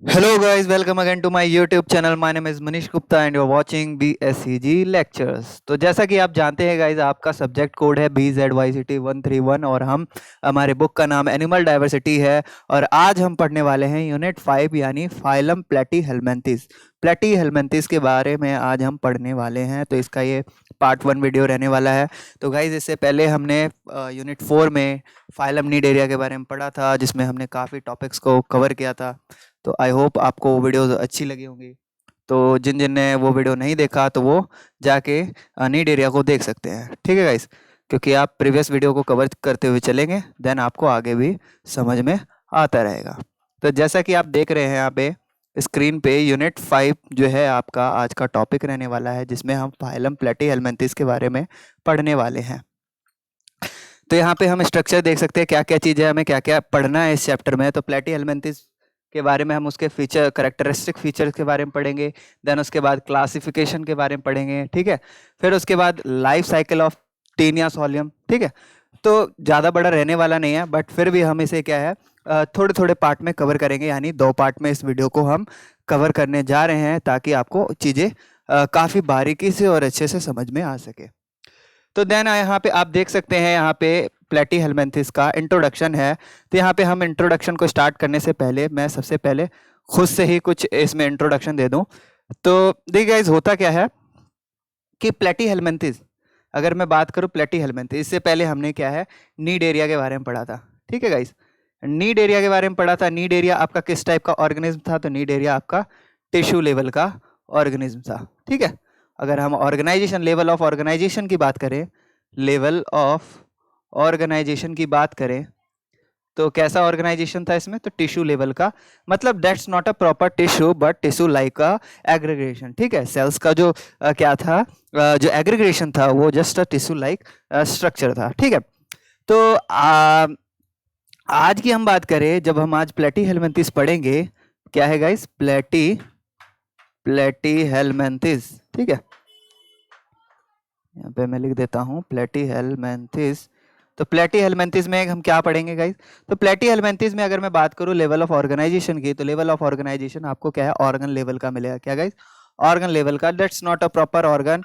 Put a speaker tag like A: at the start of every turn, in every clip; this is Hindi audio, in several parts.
A: Hello guys, welcome again to my YouTube channel. My name is Manish Gupta and you're watching BSCG lectures. तो जैसा कि आप जानते हैं गाइज, आपका सब्जेक्ट कोड है BZYCT131 और हमारे बुक का नाम एनिमल डाइवर्सिटी है। और आज हम पढ़ने वाले हैं यूनिट 5 यानी फाइलम प्लेटीहेल्मिन्थेस। प्लेटीहेल्मिन्थेस के बारे में आज हम पढ़ने वाले हैं, तो इसका ये पार्ट 1 वीडियो रहने वाला है। तो गाइज इससे पहले हमने यूनिट 4 में फाइलम नीडेरिया के बारे में पढ़ा था, जिसमें हमने काफ़ी टॉपिक्स को कवर किया था। तो आई होप आपको वो वीडियोस अच्छी लगी होंगी। तो जिन जिन ने वो वीडियो नहीं देखा तो वो जाके नीड एरिया को देख सकते हैं, ठीक है गाइस। क्योंकि आप प्रीवियस वीडियो को कवर करते हुए चलेंगे, देन आपको आगे भी समझ में आता रहेगा। तो जैसा कि आप देख रहे हैं यहाँ पे स्क्रीन पे, यूनिट 5 जो है आपका आज का टॉपिक रहने वाला है, जिसमें हम फाइलम प्लेटीहेल्मिन्थेस के बारे में पढ़ने वाले हैं। तो यहाँ पे हम स्ट्रक्चर देख सकते हैं, क्या क्या चीज़ें हमें क्या क्या पढ़ना है इस चैप्टर में। तो प्लेटीहेल्मिन्थेस के बारे में हम उसके फीचर, करेक्टरिस्टिक फीचर्स के बारे में पढ़ेंगे। देन उसके बाद क्लासिफिकेशन के बारे में पढ़ेंगे, ठीक है। फिर उसके बाद life cycle of Taenia solium, ठीक है। तो ज़्यादा बड़ा रहने वाला नहीं है, बट फिर भी हम इसे क्या है थोड़े थोड़े पार्ट में कवर करेंगे, यानी 2 पार्ट में इस वीडियो को हम कवर करने जा रहे हैं, ताकि आपको चीज़ें काफ़ी बारीकी से और अच्छे से समझ में आ सके। तो देन यहाँ पे आप देख सकते हैं, यहाँ पे प्लेटीहेल्मिन्थेस का इंट्रोडक्शन है। तो यहाँ पे हम इंट्रोडक्शन को स्टार्ट करने से पहले मैं सबसे पहले खुद से ही कुछ इसमें इंट्रोडक्शन दे दूं। तो देखिए गाइस, होता क्या है कि प्लेटीहेल्मिन्थेस, अगर मैं बात करूं प्लेटीहेल्मिन्थेस, इससे पहले हमने क्या है नीड एरिया के बारे में पढ़ा था, ठीक है गाइस। नीड एरिया के बारे में पढ़ा था। नीड एरिया आपका किस टाइप का ऑर्गेनिज्म था? तो नीड एरिया आपका टिश्यू लेवल का ऑर्गेनिज्म था, ठीक है। अगर हम ऑर्गेनाइजेशन, लेवल ऑफ ऑर्गेनाइजेशन की बात करें, लेवल ऑफ ऑर्गेनाइजेशन की बात करें, तो कैसा ऑर्गेनाइजेशन था इसमें? तो टिश्यू लेवल का, मतलब that's not a proper tissue but tissue like a aggregation, ठीक है। सेल्स का जो क्या था, जो एग्रीगेशन था, वो just a tissue like structure था, ठीक है। तो आज की हम बात करें, जब हम आज प्लेटीहेल्मिन्थेस पढ़ेंगे, क्या है गाइस? प्लेटीहेल्मिन्थेस, ठीक है। यहाँ पे मैं लिख देता हूँ प्लेटीहेल्मिन्थेस। तो प्लेटीहेल्मिन्थेस में हम क्या पढ़ेंगे गाइस? तो प्लेटीहेल्मिन्थेस में अगर मैं बात करूँ लेवल ऑफ ऑर्गेनाइजेशन की, तो लेवल ऑफ ऑर्गेनाइजेशन आपको क्या है? ऑर्गन लेवल का मिलेगा। क्या गाइस? ऑर्गन लेवल का। That's not a proper organ,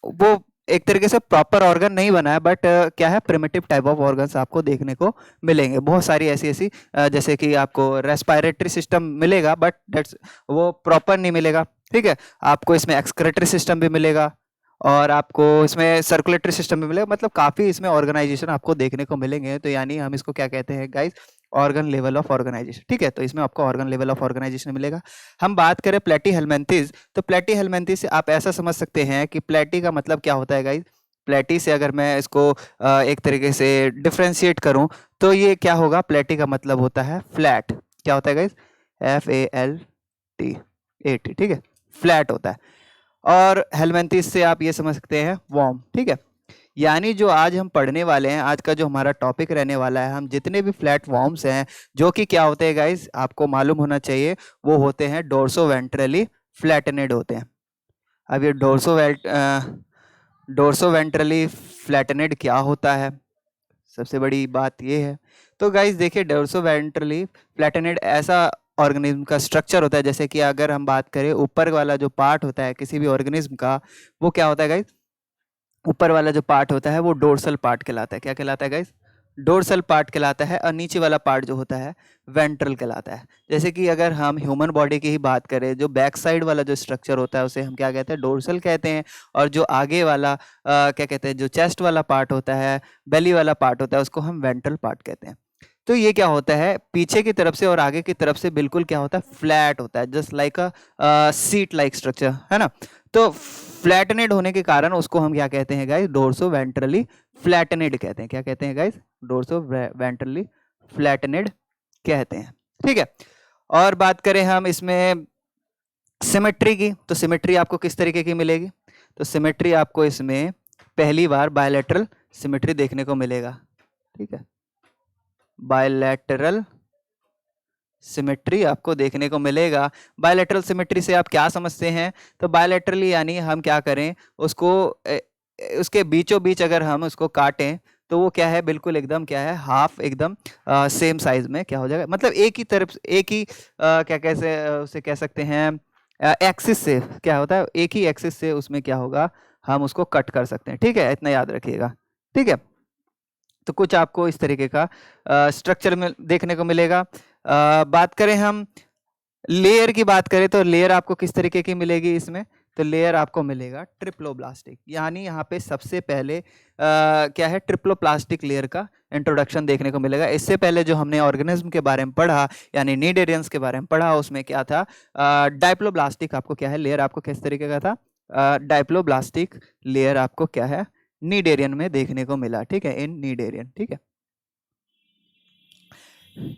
A: वो एक तरीके से प्रॉपर ऑर्गन नहीं बना है, बट क्या है? प्रिमिटिव टाइप ऑफ ऑर्गन्स आपको देखने को मिलेंगे। बहुत सारी ऐसी ऐसी जैसे कि आपको रेस्पिरेटरी सिस्टम मिलेगा, बट दैट्स वो प्रॉपर नहीं मिलेगा, ठीक है। आपको इसमें एक्सक्रेटरी सिस्टम भी मिलेगा और आपको इसमें सर्कुलेटरी सिस्टम भी मिलेगा, मतलब काफ़ी इसमें ऑर्गेनाइजेशन आपको देखने को मिलेंगे। तो यानी हम इसको क्या कहते हैं guys? Organ level of organisation, ठीक है। तो इसमें आपको ऑर्गन लेवल ऑफ ऑर्गेनाइजेशन मिलेगा। हम बात करें प्लेटीहेल्मिन्थेस, तो प्लेटीहेल्मिन्थेस से आप ऐसा समझ सकते हैं कि प्लेटी का मतलब क्या होता है गाइस? प्लेटी से अगर मैं इसको एक तरीके से डिफ्रेंशिएट करूं, तो ये क्या होगा? प्लेटी का मतलब होता है फ्लैट। क्या होता है गाइस? FALT, ठीक है, फ्लैट होता है। और हेलमिन्थेस से आप ये समझ सकते हैं वार्म, ठीक है। यानी जो आज हम पढ़ने वाले हैं, आज का जो हमारा टॉपिक रहने वाला है, हम जितने भी फ्लैट वॉर्म्स हैं, जो कि क्या होते हैं गाइस, आपको मालूम होना चाहिए, वो होते हैं डोर्सो वेंट्रली फ्लैटेनेड होते हैं। अब ये डोर्सो वेंट्रली फ्लैटेनेड क्या होता है? सबसे बड़ी बात ये है। तो गाइस देखिए, डोर्सो वेंट्रली फ्लैटेनेड ऐसा ऑर्गेनिज्म का स्ट्रक्चर होता है, जैसे कि अगर हम बात करें ऊपर वाला जो पार्ट होता है किसी भी ऑर्गेनिज्म का, वो क्या होता है गाइस? ऊपर वाला जो पार्ट होता है वो डोर्सल पार्ट कहलाता है। क्या कहलाता है गाइस? डोर्सल पार्ट कहलाता है। और नीचे वाला पार्ट जो होता है वेंट्रल कहलाता है। जैसे कि अगर हम ह्यूमन बॉडी की ही बात करें, जो बैक साइड वाला जो स्ट्रक्चर होता है उसे हम क्या कहते हैं? डोर्सल कहते हैं। और जो आगे वाला क्या कहते हैं, जो चेस्ट वाला पार्ट होता है, बेली वाला पार्ट होता है, उसको हम वेंट्रल पार्ट कहते हैं। तो ये क्या होता है? पीछे की तरफ से और आगे की तरफ से बिल्कुल क्या होता है? फ्लैट होता है, जस्ट लाइक अ सीट लाइक स्ट्रक्चर, है ना। तो फ्लैटनेड होने के कारण उसको हम क्या कहते हैं गाइस? डोर्सो वेंट्रली फ्लैटनेड कहते हैं। क्या कहते हैं गाइस? डोर्सो वेंट्रली फ्लैटनेड कहते हैं, ठीक है। और बात करें हम इसमें सिमेट्री की, तो सिमेट्री आपको किस तरीके की मिलेगी? तो सिमेट्री आपको इसमें पहली बार बायलैटरल सिमेट्री देखने को मिलेगा, ठीक है। बायलैटरल सिमेट्री आपको देखने को मिलेगा। बायलैटरल सिमेट्री से आप क्या समझते हैं? तो बायलैटरली यानी हम क्या करें उसको, उसके बीचों बीच अगर हम उसको काटें, तो वो क्या है, बिल्कुल एकदम क्या है, हाफ एकदम सेम साइज में क्या हो जाएगा, मतलब एक ही तरफ, एक ही क्या कैसे उसे कह सकते हैं, एक्सिस से क्या होता है, एक ही एक्सिस से उसमें क्या होगा, हम उसको कट कर सकते हैं। ठीक है, इतना याद रखिएगा। ठीक है, तो कुछ आपको इस तरीके का स्ट्रक्चर में देखने को मिलेगा। बात करें हम लेयर की, बात करें तो लेयर आपको किस तरीके की मिलेगी इसमें, तो लेयर आपको मिलेगा ट्रिप्लोब्लास्टिक, यानी यहाँ पे सबसे पहले क्या है, ट्रिप्लोप्लास्टिक लेयर का इंट्रोडक्शन देखने को मिलेगा। इससे पहले जो हमने ऑर्गेनिज्म के बारे में पढ़ा, यानी नीडेरियंस के बारे में पढ़ा, उसमें क्या था, डाइप्लोब्लास्टिक आपको क्या है, लेयर आपको किस तरीके का था, डाइप्लोब्लास्टिक लेयर आपको क्या है, नीडेरियन में देखने को मिला। ठीक है, इन नीडेरियन। ठीक है,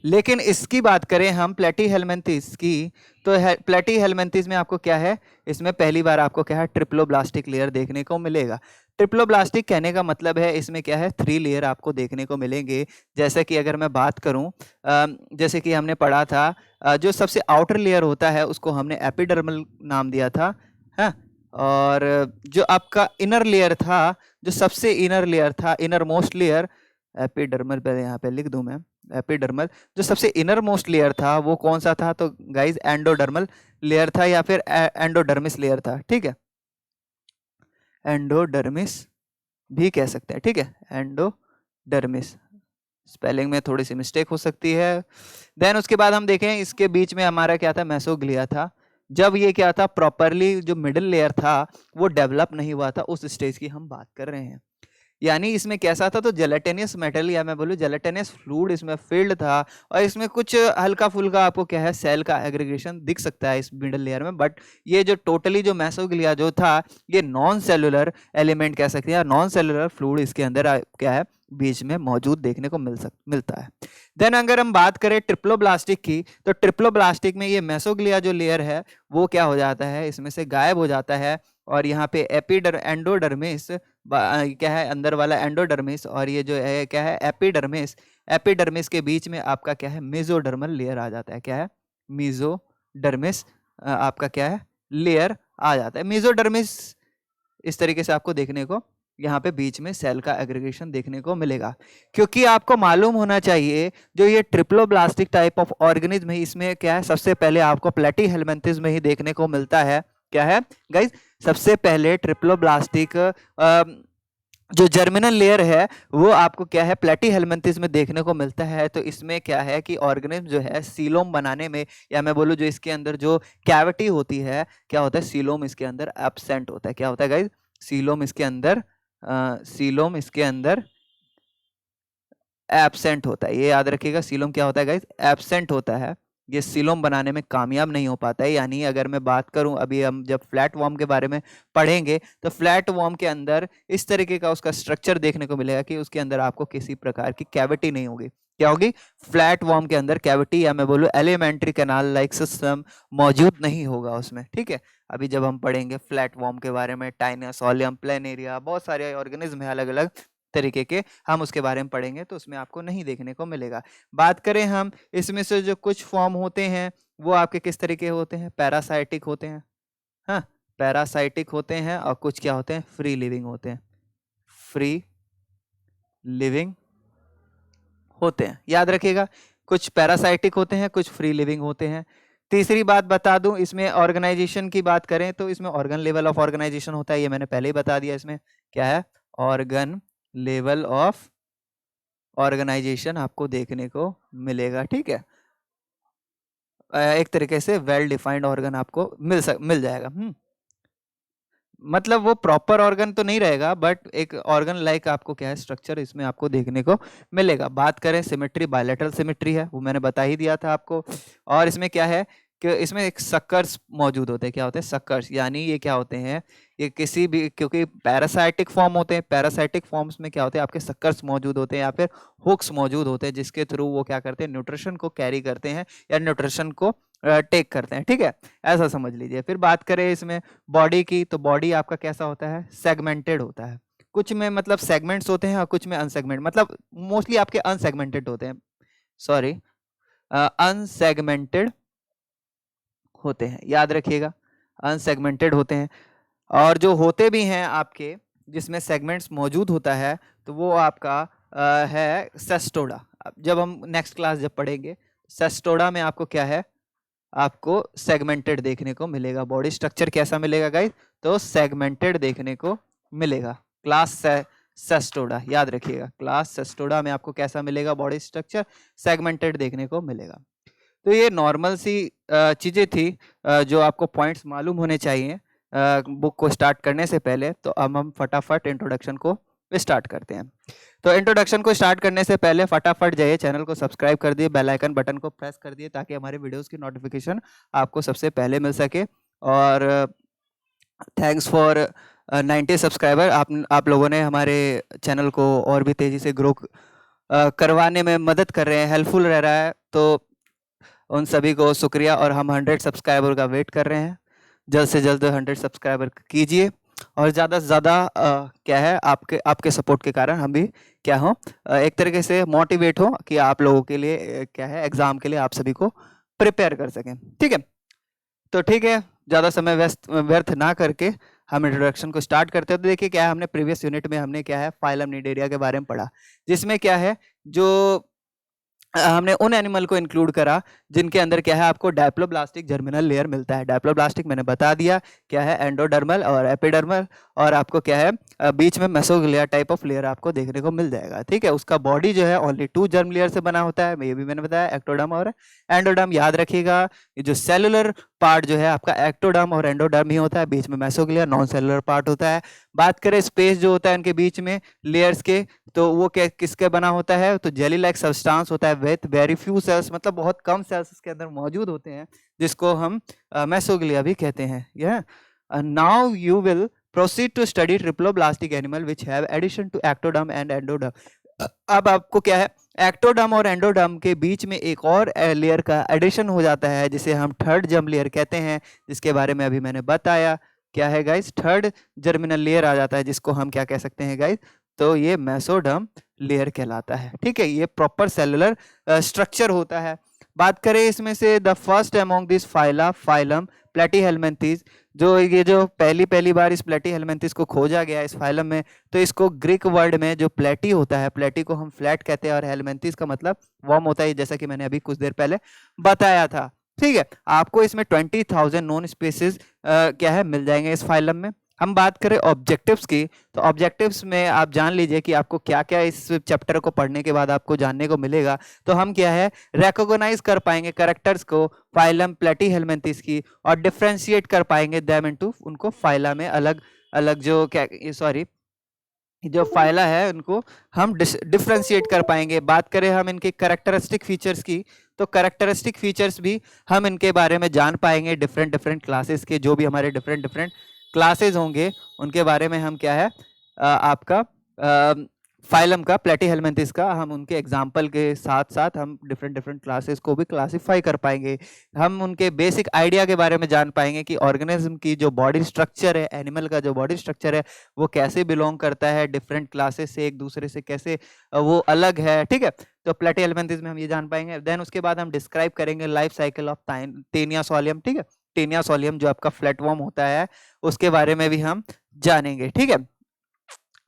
A: लेकिन इसकी बात करें हम प्लेटीहेल्मिन्थेस की, तो प्लेटीहेल्मिन्थेस में आपको क्या है, इसमें पहली बार आपको क्या है, ट्रिप्लोब्लास्टिक लेयर देखने को मिलेगा। ट्रिप्लोब्लास्टिक कहने का मतलब है इसमें क्या है, 3 लेयर आपको देखने को मिलेंगे। जैसे कि अगर मैं बात करूं, जैसे कि हमने पढ़ा था, जो सबसे आउटर लेयर होता है उसको हमने एपिडर्मल नाम दिया था, है। और जो आपका इनर लेयर था, जो सबसे इनर लेयर था, इनर मोस्ट लेयर, एपिडर्मल पहले यहाँ पे लिख दूं मैं, एपिडर्मल, जो सबसे इनर मोस्ट लेयर था वो कौन सा था, तो गाइज एंडोडर्मल लेयर था, या फिर एंडोडर्मिस लेयर था। ठीक है, एंडोडर्मिस भी कह सकते हैं। ठीक है, एंडोडर्मिस, स्पेलिंग में थोड़ी सी मिस्टेक हो सकती है। देन उसके बाद हम देखें, इसके बीच में हमारा क्या था, मेसोग्लिया था। जब ये क्या था, प्रॉपरली जो मिडिल लेयर था वो डेवलप नहीं हुआ था, उस स्टेज की हम बात कर रहे हैं। यानी इसमें कैसा था, तो जेलेटिनियस मेटल, या मैं बोलूँ जेलेटिनियस फ्लूइड इसमें फिल्ड था, और इसमें कुछ हल्का फुल्का आपको क्या है, सेल का एग्रीगेशन दिख सकता है इस मिडल लेयर में। बट ये जो टोटली जो मेसोग्लिया जो था, ये नॉन सेलुलर एलिमेंट कह सकते हैं, नॉन सेलुलर फ्लूइड इसके अंदर क्या है, बीच में मौजूद देखने को मिलता है। देन अगर हम बात करें ट्रिप्लोब्लास्टिक की, तो ट्रिप्लोब्लास्टिक में ये मेसोग्लिया जो लेयर है वो क्या हो जाता है, इसमें से गायब हो जाता है, और यहाँ पे एंडोडर्मिस क्या है, अंदर वाला एंडोडर्मिस, और ये जो है क्या है, एपिडर्मिस, एपिडर्मिस के बीच में आपका क्या है, मेसोडर्मल लेयर आ जाता है। क्या है, मेसोडर्मिस आपका क्या है, लेयर आ जाता है। मेसोडर्मिस इस तरीके से आपको देखने को यहाँ पे बीच में सेल का एग्रीगेशन देखने को मिलेगा। क्योंकि आपको मालूम होना चाहिए, जो ये ट्रिप्लोब्लास्टिक टाइप ऑफ ऑर्गेनिज्म है, इसमें क्या है, सबसे पहले आपको प्लेटीहेल्मिन्थेस में ही देखने को मिलता है। क्या है गाइज, सबसे पहले ट्रिप्लोब्लास्टिक जो जर्मिनल लेयर है वो आपको क्या है, प्लेटीहेल्मिन्थेस में देखने को मिलता है। तो इसमें क्या है कि ऑर्गेनिज्म जो है सीलोम बनाने में, या मैं बोलूँ जो इसके अंदर जो कैविटी होती है, क्या होता है, सीलोम इसके अंदर एब्सेंट होता है। क्या होता है गाइज, सीलोम इसके अंदर सीलोम इसके अंदर एब्सेंट होता है। ये याद रखिएगा, सीलोम क्या होता है गाइज, एब्सेंट होता है। ये सीलोम बनाने में कामयाब नहीं हो पाता है। यानी अगर मैं बात करूं, अभी हम जब फ्लैट वॉर्म के बारे में पढ़ेंगे, तो फ्लैट वॉर्म के अंदर इस तरीके का उसका स्ट्रक्चर देखने को मिलेगा कि उसके अंदर आपको किसी प्रकार की कैविटी नहीं होगी। क्या होगी, फ्लैट वॉर्म के अंदर कैविटी, या मैं बोलूँ एलिमेंट्री कैनाल लाइक सिस्टम मौजूद नहीं होगा उसमें। ठीक है, अभी जब हम पढ़ेंगे फ्लैट वॉर्म के बारे में, टाइनस, ऑलियम, प्लेनेरिया, बहुत सारे ऑर्गेनिज्म है अलग अलग तरीके के, हम उसके बारे में पढ़ेंगे, तो उसमें आपको नहीं देखने को मिलेगा। बात करें हम, इसमें से जो कुछ फॉर्म होते हैं वो आपके किस तरीके होते हैं, पैरासाइटिक होते हैं। हाँ, पैरासाइटिक होते हैं, और कुछ क्या होते हैं, फ्री लिविंग होते हैं। फ्री लिविंग होते हैं, याद रखिएगा, कुछ पैरासाइटिक होते हैं, कुछ फ्री लिविंग होते हैं। तीसरी बात बता दूं, इसमें ऑर्गेनाइजेशन की बात करें तो इसमें ऑर्गन लेवल ऑफ ऑर्गेनाइजेशन होता है, ये मैंने पहले ही बता दिया। इसमें क्या है, ऑर्गन लेवल ऑफ ऑर्गेनाइजेशन आपको देखने को मिलेगा। ठीक है, एक तरीके से वेल डिफाइंड ऑर्गन आपको मिल जाएगा। मतलब वो प्रॉपर ऑर्गन तो नहीं रहेगा, बट एक ऑर्गन लाइक आपको क्या है, स्ट्रक्चर इसमें आपको देखने को मिलेगा। बात करें सिमेट्री, बायलैटरल सिमेट्री है, वो मैंने बता ही दिया था आपको। और इसमें क्या है कि इसमें एक सक्कर्स मौजूद होते हैं। क्या होते हैं, सक्कर्स, यानी ये क्या होते हैं, ये किसी भी, क्योंकि पैरासाइटिक फॉर्म होते हैं, पैरासाइटिक फॉर्म्स में क्या होते हैं, आपके सक्कर्स मौजूद होते हैं, या फिर हुक्स मौजूद होते हैं, जिसके थ्रू वो क्या करते हैं, न्यूट्रिशन को कैरी करते हैं, या न्यूट्रिशन को टेक करते हैं। ठीक है, ऐसा समझ लीजिए। फिर बात करें इसमें बॉडी की, तो बॉडी आपका कैसा होता है, सेगमेंटेड होता है। कुछ में मतलब सेगमेंट्स होते हैं, और कुछ में अनसेगमेंट, मतलब मोस्टली आपके अनसेगमेंटेड होते हैं, सॉरी, अनसेगमेंटेड होते हैं, याद रखिएगा, अनसेगमेंटेड होते हैं। और जो होते भी हैं आपके, जिसमें सेगमेंट्स मौजूद होता है, तो वो आपका है सेस्टोडा। जब हम नेक्स्ट क्लास जब पढ़ेंगे, सेस्टोडा में आपको क्या है, आपको सेगमेंटेड देखने को मिलेगा। बॉडी स्ट्रक्चर कैसा मिलेगा गाइस, तो सेगमेंटेड देखने को मिलेगा। क्लास सेस्टोडा याद रखिएगा, क्लास सेस्टोडा में आपको कैसा मिलेगा, बॉडी स्ट्रक्चर सेगमेंटेड देखने को मिलेगा। तो ये नॉर्मल सी चीजें थी जो आपको पॉइंट्स मालूम होने चाहिए बुक को स्टार्ट करने से पहले। तो अब हम फटाफट इंट्रोडक्शन को स्टार्ट करते हैं। तो इंट्रोडक्शन को स्टार्ट करने से पहले फटाफट जाइए, चैनल को सब्सक्राइब कर दिए, बेल आइकन बटन को प्रेस कर दिए, ताकि हमारे वीडियोस की नोटिफिकेशन आपको सबसे पहले मिल सके। और थैंक्स फॉर 90 सब्सक्राइबर। आप लोगों ने हमारे चैनल को और भी तेजी से ग्रो करवाने में मदद कर रहे हैं, हेल्पफुल रह रहा है। तो उन सभी को शुक्रिया। और हम 100 सब्सक्राइबर का वेट कर रहे हैं, जल्द से जल्द 100 सब्सक्राइबर कीजिए। और ज़्यादा से ज़्यादा क्या है, आपके सपोर्ट के कारण हम भी क्या हो, एक तरीके से मोटिवेट हो कि आप लोगों के लिए क्या है, एग्जाम के लिए आप सभी को प्रिपेयर कर सकें। ठीक है, तो ठीक है, ज़्यादा समय व्यर्थ ना करके हम इंट्रोडक्शन को स्टार्ट करते हैं। तो देखिए क्या है, हमने प्रीवियस यूनिट में हमने क्या है, फाइलम निडेरिया के बारे में पढ़ा, जिसमें क्या है, जो हमने उन एनिमल को इंक्लूड करा जिनके अंदर क्या है, आपको डायप्लोब्लास्टिक जर्मिनल लेयर मिलता है। डायप्लोब्लास्टिक मैंने बता दिया क्या है, एंडोडर्मल और एपिडर्मल, और आपको क्या है, बीच में मेसोग्लिया टाइप ऑफ लेयर आपको देखने को मिल जाएगा। ठीक है, उसका बॉडी जो है ओनली 2 जर्म लेयर से बना होता है, ये भी मैंने बताया, एक्टोडर्म और एंडोडर्म। याद रखिएगा, ये जो सेलुलर पार्ट जो है आपका एक्टोडर्म और एंडोडर्म ही होता है, बीच में मेसोग्लिया नॉन सेलुलर पार्ट होता है। बात करें स्पेस जो होता है इनके बीच में लेयर्स के, तो वो क्या किसके बना होता है, तो जेली लाइक सब्सटेंस होता है विथ वेरी फ्यू सेल्स, मतलब बहुत कम सेल्स इसके अंदर मौजूद होते हैं, जिसको हम मेसोग्लिया भी कहते हैं। यह now you will proceed to study triploblastic animal which have addition to ectoderm and endoderm. अब आपको क्या है, एक्टोडर्म और एंडोडर्म के बीच में एक और लेयर का एडिशन हो जाता है, जिसे हम थर्ड जर्म लेयर कहते हैं, जिसके बारे में अभी मैंने बताया। क्या है गाइस, थर्ड जर्मिनल लेयर आ जाता है, जिसको हम क्या कह सकते हैं गाइस, तो ये मेसोडर्म लेयर कहलाता है। ठीक है, ये प्रॉपर सेलुलर स्ट्रक्चर होता है। बात करें इसमें से, the first among this phyla phylum Platyhelminthes, जो पहली बार इस प्लेटीहेलमिन्थीज को खोजा गया इस फाइलम में, तो इसको ग्रीक वर्ड में जो प्लेटी होता है, प्लेटी को हम फ्लैट कहते हैं, और हेलमिन्थीज का मतलब वर्म होता है, जैसा कि मैंने अभी कुछ देर पहले बताया था। ठीक है, आपको इसमें 20,000 नॉन स्पीसीज क्या है मिल जाएंगे इस फाइलम में। हम बात करें ऑब्जेक्टिव्स की, तो ऑब्जेक्टिव्स में आप जान लीजिए कि आपको क्या क्या इस चैप्टर को पढ़ने के बाद आपको जानने को मिलेगा। तो हम क्या है, रिकॉग्नाइज कर पाएंगे करेक्टर्स को फाइलम प्लेटीहेलमिन्थीज की, और डिफरेंशिएट कर पाएंगे देम इनटू, उनको फाइला में अलग अलग जो क्या, सॉरी, जो फाइला है उनको हम डिफरेंशिएट कर पाएंगे। बात करें हम इनके कैरेक्टरिस्टिक फीचर्स की, तो कैरेक्टरिस्टिक फीचर्स भी हम इनके बारे में जान पाएंगे। डिफरेंट डिफरेंट क्लासेस के जो भी हमारे डिफरेंट डिफरेंट क्लासेस होंगे, उनके बारे में हम क्या है, आपका फाइलम का, प्लेटीहेलमिन्थीज का, हम उनके एग्जाम्पल के साथ साथ हम डिफरेंट डिफरेंट क्लासेस को भी क्लासीफाई कर पाएंगे। हम उनके बेसिक आइडिया के बारे में जान पाएंगे कि ऑर्गेनिज्म की जो बॉडी स्ट्रक्चर है, एनिमल का जो बॉडी स्ट्रक्चर है, वो कैसे बिलोंग करता है डिफरेंट क्लासेस से, एक दूसरे से कैसे वो अलग है। ठीक है, तो प्लेटीहेलमिन्थीज में हम ये जान पाएंगे। देन उसके बाद हम डिस्क्राइब करेंगे life cycle of Taenia solium. ठीक है, टेनिया सोलियम जो आपका फ्लैटवर्म होता है, उसके बारे में भी हम जानेंगे। ठीक है,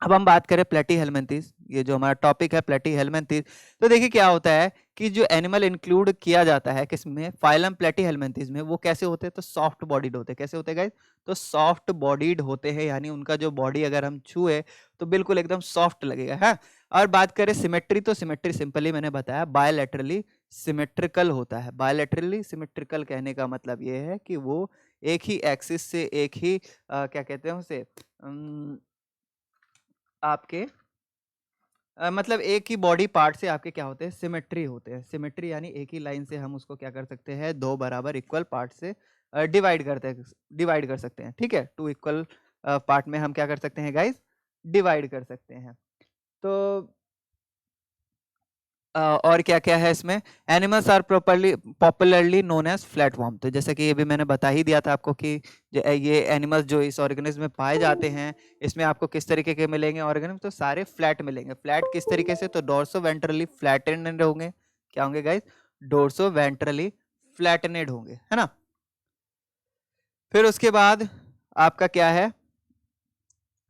A: अब हम बात करें प्लेटीहेलमिन्थीज, ये जो हमारा टॉपिक है प्लेटीहेलमिन्थीज। तो देखिए क्या होता है कि जो एनिमल इंक्लूड किया जाता है किसमें, फाइलम प्लेटीहेलमिन्थीज में, वो कैसे होते हैं, तो सॉफ्ट बॉडीड होते हैं। कैसे होते हैं गाइस, तो सॉफ्ट बॉडीड होते हैं, यानी उनका जो बॉडी अगर हम छुए तो बिल्कुल एकदम सॉफ्ट लगेगा है। और बात करें सिमेट्री, तो सिमेट्री सिंपली मैंने बताया बायोलैटरली सिमेट्रिकल होता है। बायोलैटरली सिमेट्रिकल कहने का मतलब ये है कि वो एक ही एक्सिस से, एक ही क्या कहते हैं उसे, आपके मतलब एक ही बॉडी पार्ट से आपके क्या होते हैं, सिमेट्री होते हैं। सिमेट्री यानी एक ही लाइन से हम उसको क्या कर सकते हैं, दो बराबर इक्वल पार्ट से डिवाइड कर सकते हैं। ठीक है, 2 इक्वल पार्ट में हम क्या कर सकते हैं गाइस, डिवाइड कर सकते हैं। तो और क्या क्या है इसमें, animals are popularly known as flatworm. तो जैसे कि ये भी मैंने बता ही दिया था आपको कि ये एनिमल्स जो इस ऑर्गेनिज्म में पाए जाते हैं, इसमें आपको किस तरीके के मिलेंगे ऑर्गेनिज्म, तो सारे फ्लैट मिलेंगे। फ्लैट किस तरीके से, तो डोर्सो वेंट्रली फ्लैटेनेड होंगे। क्या होंगे गाइस, डोर्सो वेंट्रली फ्लैटेनेड होंगे, है ना। फिर उसके बाद आपका क्या है,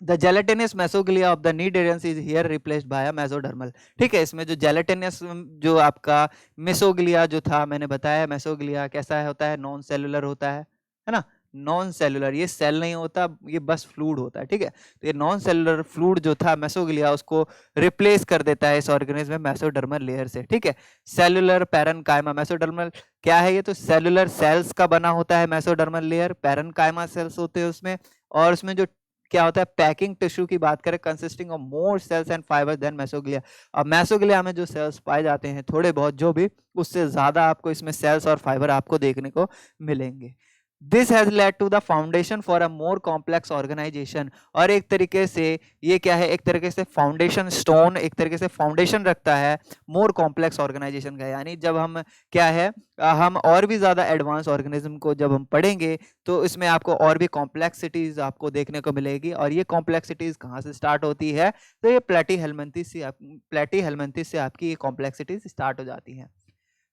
A: the gelatinous mesoglea of the need Aryans is here replaced by mesodermal. ठीक है, इसमें जो जेलेटिनस जो आपका मेसोग्लिया जो था, मैंने बताया मेसोग्लिया कैसा होता है, नॉन सेलुलर होता है ना, नॉन सेलुलर, ये सेल नहीं होता, ये बस फ्लूइड होता है। ठीक है, तो ये नॉन सेलुलर फ्लूइड जो था मेसोग्लिया, उसको रिप्लेस कर देता है इस ऑर्गेनिज्म में मेसोडर्मल लेयर से। ठीक है, सेलुलर पैरेनकाइमा, मेसोडर्मल क्या है ये, तो सेलुलर सेल्स का बना होता है मेसोडर्मल लेयर, पैरेनकाइमा सेल्स होते हैं उसमें, और उसमें जो क्या होता है, पैकिंग टिश्यू की बात करें, consisting of more cells and fibres then mesoglea. अब मेसोग्लिया में जो सेल्स पाए जाते हैं थोड़े बहुत जो भी, उससे ज्यादा आपको इसमें सेल्स और फाइबर आपको देखने को मिलेंगे। This has led to the foundation for a more complex organisation. और एक तरीके से ये क्या है, एक तरीके से फाउंडेशन स्टोन, एक तरीके से फाउंडेशन रखता है मोर कॉम्प्लेक्स ऑर्गेनाइजेशन का। यानी जब हम क्या है, हम और भी ज्यादा एडवांस ऑर्गेनिज्म को जब हम पढ़ेंगे तो इसमें आपको और भी कॉम्प्लेक्सिटीज आपको देखने को मिलेगी। और ये कॉम्प्लेक्सिटीज कहाँ से स्टार्ट होती है, तो ये प्लेटी हेलमिंथेस से आपकी ये कॉम्प्लेक्सिटीज स्टार्ट हो जाती हैं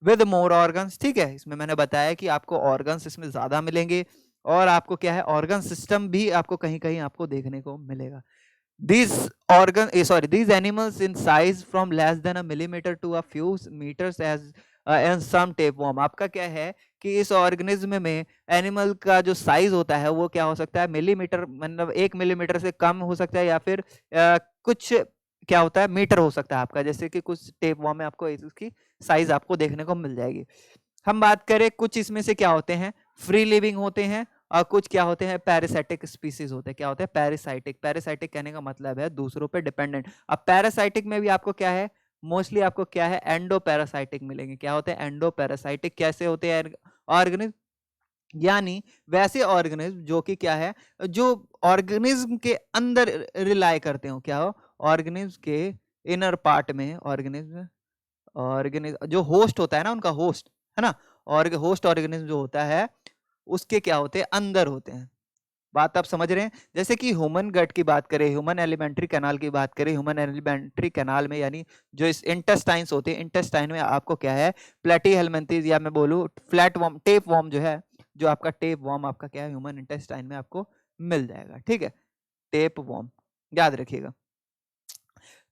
A: विद मोर ऑर्गन्स। ठीक है, इसमें मैंने बताया कि आपको ऑर्गन्स इसमें ज्यादा मिलेंगे, और आपको क्या है, ऑर्गन सिस्टम भी आपको कहीं कहीं आपको देखने को मिलेगा। These animals in size from less than a millimeter to a few meters as and some tapeworm। आपका क्या है कि इस ऑर्गेनिज्म में एनिमल का जो साइज होता है वो क्या हो सकता है, मिलीमीटर, मतलब 1 मिलीमीटर से कम हो सकता है, या फिर कुछ क्या होता है, मीटर हो सकता है आपका। जैसे कि कुछ टेपवर्म में आपको इसकी साइज आपको देखने को मिल जाएगी। हम बात करें कुछ इसमें से क्या होते हैं, फ्री लिविंग होते हैं, और कुछ क्या होते हैं, पैरासाइटिक स्पीसीज होते हैं। क्या होते हैं, पैरासाइटिक। पैरासाइटिक कहने का मतलब है दूसरों पे डिपेंडेंट। अब पैरासाइटिक में भी आपको क्या है, मोस्टली आपको क्या है, एंडो पैरासाइटिक मिलेंगे। क्या होते हैं, एंडो पैरासाइटिक। कैसे होते हैं ऑर्गेनिज्म, यानी वैसे ऑर्गेनिज्म जो कि क्या है, जो ऑर्गेनिज्म के अंदर रिलाई करते हो, क्या हो, ऑर्गेनिज्म के इनर पार्ट में, ऑर्गेनिज्म जो होस्ट होता है ना, उनका होस्ट है ना, और होस्ट ऑर्गेनिज्म जो होता है उसके क्या होते हैं, अंदर होते हैं। बात आप समझ रहे हैं। जैसे कि ह्यूमन गट की बात करें, ह्यूमन एलिमेंट्री कैनाल की बात करें, ह्यूमन एलिमेंट्री कैनाल में यानी जो इस इंटेस्टाइन्स होते हैं, इंटेस्टाइन में आपको क्या है, प्लेटी हेलमिंथेस, या मैं बोलूं फ्लैट वॉर्म, टेप वॉर्म जो है, जो आपका टेप वॉर्म आपका क्या है, ह्यूमन इंटेस्टाइन में आपको मिल जाएगा। ठीक है, टेप वॉर्म याद रखिएगा।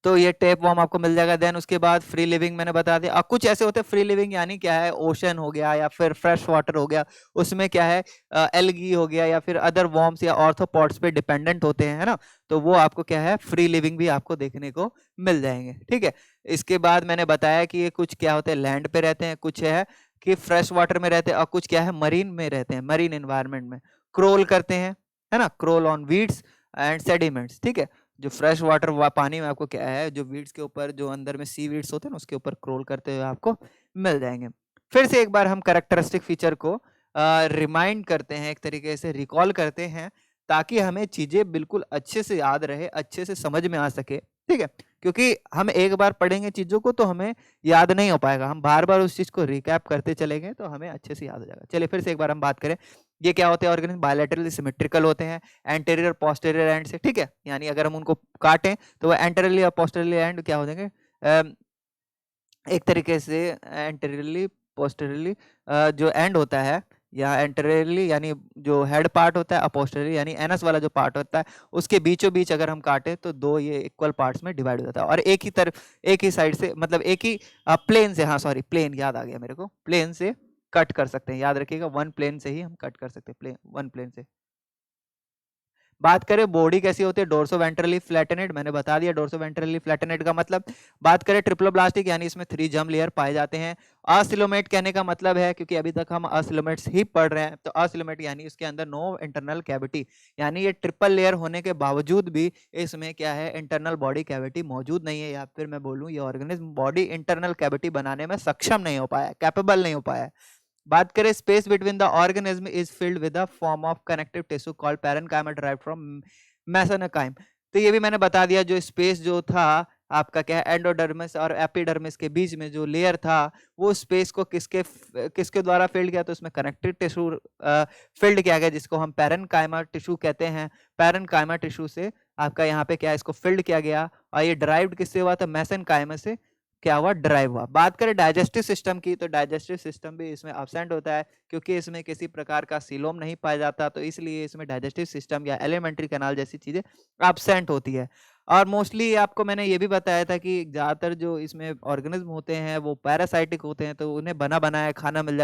A: तो ये टेप वॉर्म आपको मिल जाएगा। देन उसके बाद फ्री लिविंग मैंने बता दिया। अब कुछ ऐसे होते हैं फ्री लिविंग, यानी क्या है, ओशन हो गया या फिर फ्रेश वाटर हो गया, उसमें क्या है, एल्गी हो गया या फिर अदर वॉर्म्स या ऑर्थोपॉड्स पे डिपेंडेंट होते हैं, है ना, तो वो आपको क्या है, फ्री लिविंग भी आपको देखने को मिल जाएंगे। ठीक है, इसके बाद मैंने बताया कि ये कुछ क्या होते हैं, लैंड पे रहते हैं, कुछ है कि फ्रेश वाटर में रहते हैं, और कुछ क्या है, मरीन में रहते हैं, मरीन एनवायरमेंट में क्रोल करते हैं, है ना, crawl on weeds and sediments. ठीक है, जो फ्रेश वाटर पानी में आपको क्या है, जो वीड्स के ऊपर, जो अंदर में सी वीड्स होते हैं ना, उसके ऊपर क्रोल करते हुए आपको मिल जाएंगे। फिर से एक बार हम कैरेक्टरिस्टिक फीचर को रिमाइंड करते हैं, एक तरीके से रिकॉल करते हैं, ताकि हमें चीजें बिल्कुल अच्छे से याद रहे, अच्छे से समझ में आ सके। ठीक है, क्योंकि हम एक बार पढ़ेंगे चीजों को तो हमें याद नहीं हो पाएगा, हम बार बार उस चीज को रिकैप करते चलेंगे तो हमें अच्छे से याद हो जाएगा। चलिए फिर से एक बार हम बात करें, ये क्या होते हैं, ऑर्गेनिज्म बायलैटरली सिमेट्रिकल होते हैं, एंटेरियर पोस्टेरियर एंड से। ठीक है, यानी अगर हम उनको काटें तो वो एंटेरियरली और पोस्टेरियरली एंड क्या हो जाएंगे, एक तरीके से एंटेरियरली पोस्टेरियरली जो एंड होता है, या एंटेरियरली यानी जो हेड पार्ट होता है, अपोस्टेरियरली यानी एनस वाला जो पार्ट होता है, उसके बीचों बीच अगर हम काटे तो दो ये इक्वल पार्ट्स में डिवाइड हो जाता है, और एक ही तरफ, एक ही साइड से, मतलब एक ही प्लेन से, हाँ सॉरी प्लेन याद आ गया मेरे को, प्लेन से कट कर सकते हैं। याद रखिएगा, वन प्लेन से ही हम कट कर सकते हैं, प्लेन, वन प्लेन से। बात करें बॉडी कैसी होती है, डोर्सो वेंट्रली फ्लैटेनेड, मैंने बता दिया डोर्सो वेंट्रली फ्लैटेनेड का मतलब। बात करें ट्रिप्लोब्लास्टिक, यानी इसमें 3 जर्म लेयर पाए जाते हैं। असिलोमेट कहने का मतलब है, क्योंकि अभी तक हम असिलोमेट्स ही पढ़ रहे हैं, तो असिलोमेट यानी इसके अंदर नो इंटरनल कैविटी, यानी ये ट्रिपल लेयर होने के बावजूद भी इसमें क्या है, इंटरनल बॉडी कैविटी मौजूद नहीं है, या फिर मैं बोलूँ ये ऑर्गेनिज्म बॉडी इंटरनल कैविटी बनाने में सक्षम नहीं हो पाया, कैपेबल नहीं हो पाया। बात करें space between the organism is filled with a form of connective tissue called parenchyma derived from mesenchyme. तो ये भी मैंने बता दिया, जो स्पेस जो था आपका क्या है, एंडोडर्मिस और एपिडर्मिस के बीच में जो लेयर था, वो स्पेस को किसके किसके द्वारा फिल्ड किया, तो उसमें कनेक्टिव टिश्यू फिल्ड किया गया, जिसको हम पैरेनकाइमा टिश्यू कहते हैं। पैरेनकाइमा टिश्यू से आपका यहाँ पे क्या है, इसको फिल्ड किया गया, और ये डिराइव्ड किससे हुआ था, मेसेनकाइमा से। क्या हुआ, ड्राइव हुआ। बात करें डाइजेस्टिव सिस्टम की, तो डाइजेस्टिव सिस्टम भी इसमें अब्सेंट होता है, क्योंकि इसमें किसी प्रकार का सीलोम नहीं पाया जाता, तो इसलिए इसमें डाइजेस्टिव सिस्टम या एलिमेंट्री कैनाल जैसी चीजें अब्सेंट होती है। और मोस्टली आपको मैंने ये भी बताया था कि ज़्यादातर जो इसमें ऑर्गेनिज्म होते हैं वो पैरासाइटिक होते हैं, तो उन्हें बना बनाया खाना मिल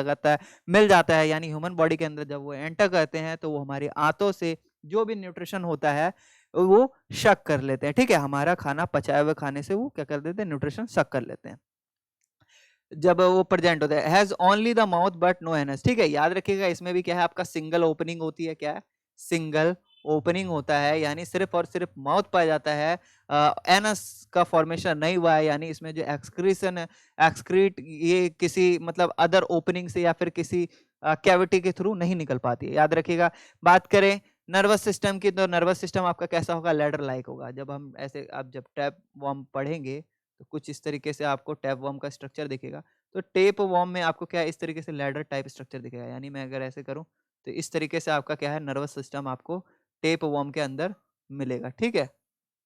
A: जाता है, यानी ह्यूमन बॉडी के अंदर जब वो एंटर करते हैं तो वो हमारी आंतों से जो भी न्यूट्रिशन होता है वो शक कर लेते हैं। ठीक है, हमारा खाना पचाए हुए खाने से वो क्या कर देते हैं, न्यूट्रिशन शक कर लेते हैं जब वो प्रेजेंट होता है। Has only the mouth but no anus. ठीक है, याद रखिएगा इसमें भी क्या है, आपका सिंगल ओपनिंग होती है। क्या है, सिंगल ओपनिंग होता है, यानी सिर्फ और सिर्फ माउथ पाया जाता है, एनस का फॉर्मेशन नहीं हुआ है, यानी इसमें जो एक्सक्रीशन है, एक्सक्रीट ये किसी मतलब अदर ओपनिंग से या फिर किसी कैविटी के थ्रू नहीं निकल पाती है, याद रखिएगा। बात करें नर्वस सिस्टम की, तो नर्वस सिस्टम आपका कैसा होगा, लैडर लाइक होगा। जब हम ऐसे, आप जब टैप वॉर्म पढ़ेंगे तो कुछ इस तरीके से आपको टैप वॉर्म का स्ट्रक्चर दिखेगा। तो टेप वॉर्म में आपको क्या है, इस तरीके से लैडर टाइप स्ट्रक्चर दिखेगा, यानी मैं अगर ऐसे करूं तो इस तरीके से आपका क्या है, नर्वस सिस्टम आपको टेप वॉर्म के अंदर मिलेगा। ठीक है,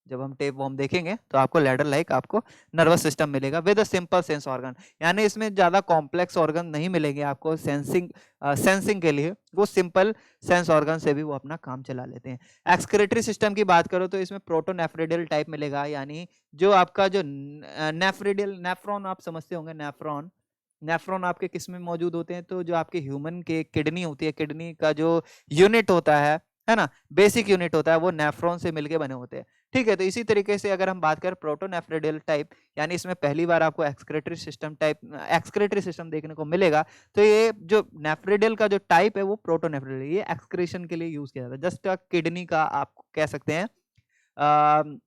A: जब हम टेप वॉर्म देखेंगे तो आपको लैडर लाइक आपको नर्वस सिस्टम मिलेगा with a simple sense organ, यानी इसमें ज्यादा कॉम्प्लेक्स ऑर्गन नहीं मिलेंगे आपको सेंसिंग के लिए, वो सिंपल सेंस ऑर्गन से भी वो अपना काम चला लेते हैं। एक्सक्रेटरी सिस्टम की बात करो तो इसमें प्रोटोनेफ्रिडियल टाइप मिलेगा, यानी जो आपका जो नेफ्रिडियल, नेफ्रॉन आप समझते होंगे, नेफ्रॉन नेफ्रॉन आपके किस में मौजूद होते हैं, तो जो आपके ह्यूमन के किडनी होती है, किडनी का जो यूनिट होता है ना, बेसिक यूनिट होता है, वो नेफ्रॉन से मिलके बने होते हैं। ठीक है, तो इसी तरीके से अगर हम बात करें प्रोटोनेफ्रिडियल टाइप, यानी इसमें पहली बार आपको एक्सक्रेटरी सिस्टम देखने को मिलेगा। तो ये जो नेफ्रिडियल का जो टाइप है वो प्रोटोनेफ्रिडियल, ये एक्सक्रीशन के लिए यूज किया जाता है, जस्ट किडनी का आप कह सकते हैं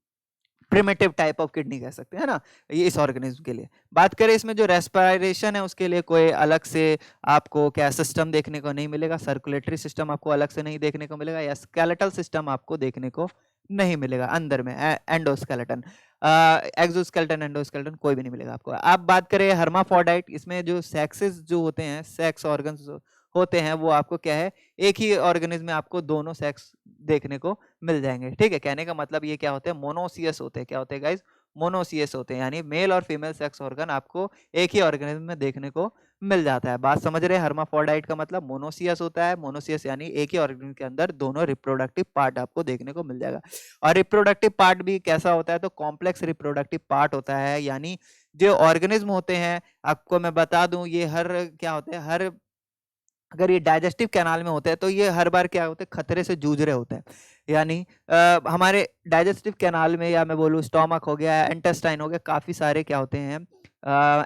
A: प्रिमिटिव टाइप ऑफ किडनी कह सकते हैं ना, ये इस ऑर्गेनिज्म के लिए। बात करें इसमें जो रेस्पिरेशन है उसके लिए कोई अलग से आपको क्या सिस्टम देखने को नहीं मिलेगा, सर्कुलेटरी सिस्टम आपको अलग से नहीं देखने को मिलेगा, या स्केलेटल सिस्टम आपको देखने को नहीं मिलेगा अंदर में, एंडोस्केलेटन, एक्सोस्केलेटन, एंडोस्केलेटन कोई भी नहीं मिलेगा आपको। आप बात करें हर्माफ्रोडाइट, इसमें जो सेक्सेस जो होते हैं, सेक्स ऑर्गन्स होते हैं, वो आपको क्या है, एक ही ऑर्गेनिज्म में आपको दोनों सेक्स देखने को मिल जाएंगे। ठीक है, कहने का मतलब ये क्या होते हैं, मोनोसियस होते हैं। क्या होते हैं गाइस, मोनोसियस होते हैं, यानी मेल और फीमेल सेक्स ऑर्गन आपको एक ही ऑर्गेनिज्म में देखने को मिल जाता है। बात समझ रहे हैं, हर्माफ्रोडाइट का मतलब मोनोसियस होता है, मोनोसियस यानी एक ही ऑर्गेनिज्म के अंदर दोनों रिप्रोडक्टिव पार्ट आपको देखने को मिल जाएगा। और रिप्रोडक्टिव पार्ट भी कैसा होता है, तो कॉम्प्लेक्स रिप्रोडक्टिव पार्ट होता है, यानी जो ऑर्गेनिज्म होते हैं, आपको मैं बता दूं, ये हर क्या होते हैं, हर अगर ये डाइजेस्टिव कैनाल में होते हैं तो ये हर बार क्या होते हैं, खतरे से जूझ रहे होते हैं, यानी हमारे डाइजेस्टिव कैनाल में, या मैं बोलूँ स्टोमक हो गया, इंटेस्टाइन हो गया, काफ़ी सारे क्या होते हैं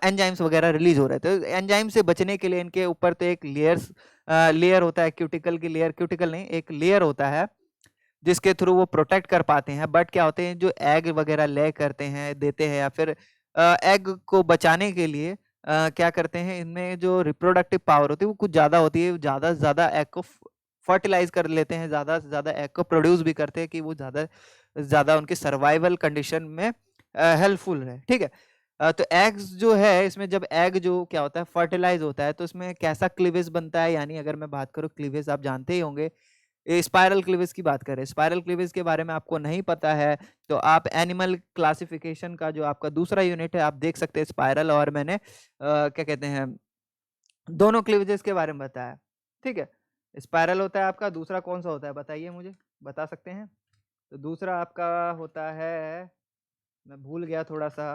A: एंजाइम्स वगैरह रिलीज हो रहे थे। तो एंजाइम से बचने के लिए इनके ऊपर तो एक लेयर होता है, क्यूटिकल की लेयर, क्यूटिकल नहीं, एक लेयर होता है जिसके थ्रू वो प्रोटेक्ट कर पाते हैं। बट क्या होते हैं, जो एग वगैरह ले करते हैं, देते हैं, या फिर एग को बचाने के लिए क्या करते हैं, इनमें जो रिप्रोडक्टिव पावर होती है वो कुछ ज़्यादा होती है, ज़्यादा से ज़्यादा एग को फर्टिलाइज कर लेते हैं, ज़्यादा से ज़्यादा एग को प्रोड्यूस भी करते हैं कि वो ज़्यादा ज़्यादा उनकी सर्वाइवल कंडीशन में हेल्पफुल है। ठीक है, तो एग्स जो है, इसमें जब एग जो क्या होता है, फर्टिलाइज होता है, तो इसमें कैसा क्लीवेज बनता है, यानी अगर मैं बात करूँ क्लीवेज, आप जानते ही होंगे, स्पाइरल क्लीवेज की बात करें, स्पाइरल क्लीवेज के बारे में आपको नहीं पता है तो आप एनिमल क्लासिफिकेशन का जो आपका दूसरा यूनिट है आप देख सकते हैं, स्पाइरल, और मैंने क्या कहते हैं, दोनों क्लीवेजेस के बारे में बताया। ठीक है, स्पाइरल होता है आपका, दूसरा कौन सा होता है बताइए, मुझे बता सकते हैं। तो दूसरा आपका होता है, मैं भूल गया थोड़ा सा,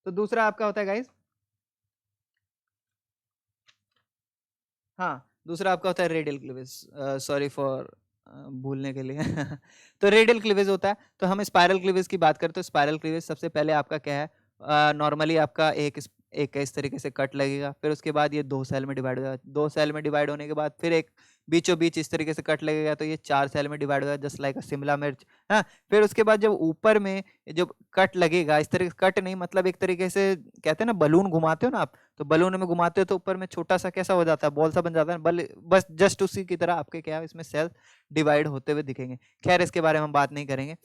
A: तो दूसरा आपका होता है गाइस, हाँ, दूसरा आपका होता है रेडियल क्लीवेज, सॉरी फॉर भूलने के लिए तो रेडियल क्लीवेज होता है। तो हम स्पाइरल क्लीवेज की बात करें तो स्पाइरल क्लीवेज सबसे पहले आपका क्या है, नॉर्मली आपका एक इस तरीके से कट लगेगा, फिर उसके बाद ये 2 सेल में डिवाइड हो जाएगा, 2 सेल में डिवाइड होने के बाद फिर एक बीचों बीच इस तरीके से कट लगेगा, तो ये 4 सेल में डिवाइड हो जाएगा, जस्ट लाइक शिमला मिर्च। हाँ, फिर उसके बाद जब ऊपर में जब कट लगेगा, इस तरीके से कट नहीं, मतलब एक तरीके से कहते हैं ना, बलून घुमाते हो ना आप, तो बलून में घुमाते हो तो ऊपर में छोटा सा कैसा हो जाता है, बॉल सा बन जाता है, बस जस्ट उसी की तरह आपके क्या है, इसमें सेल डिवाइड होते हुए दिखेंगे। खैर, इसके बारे में हम बात नहीं करेंगे।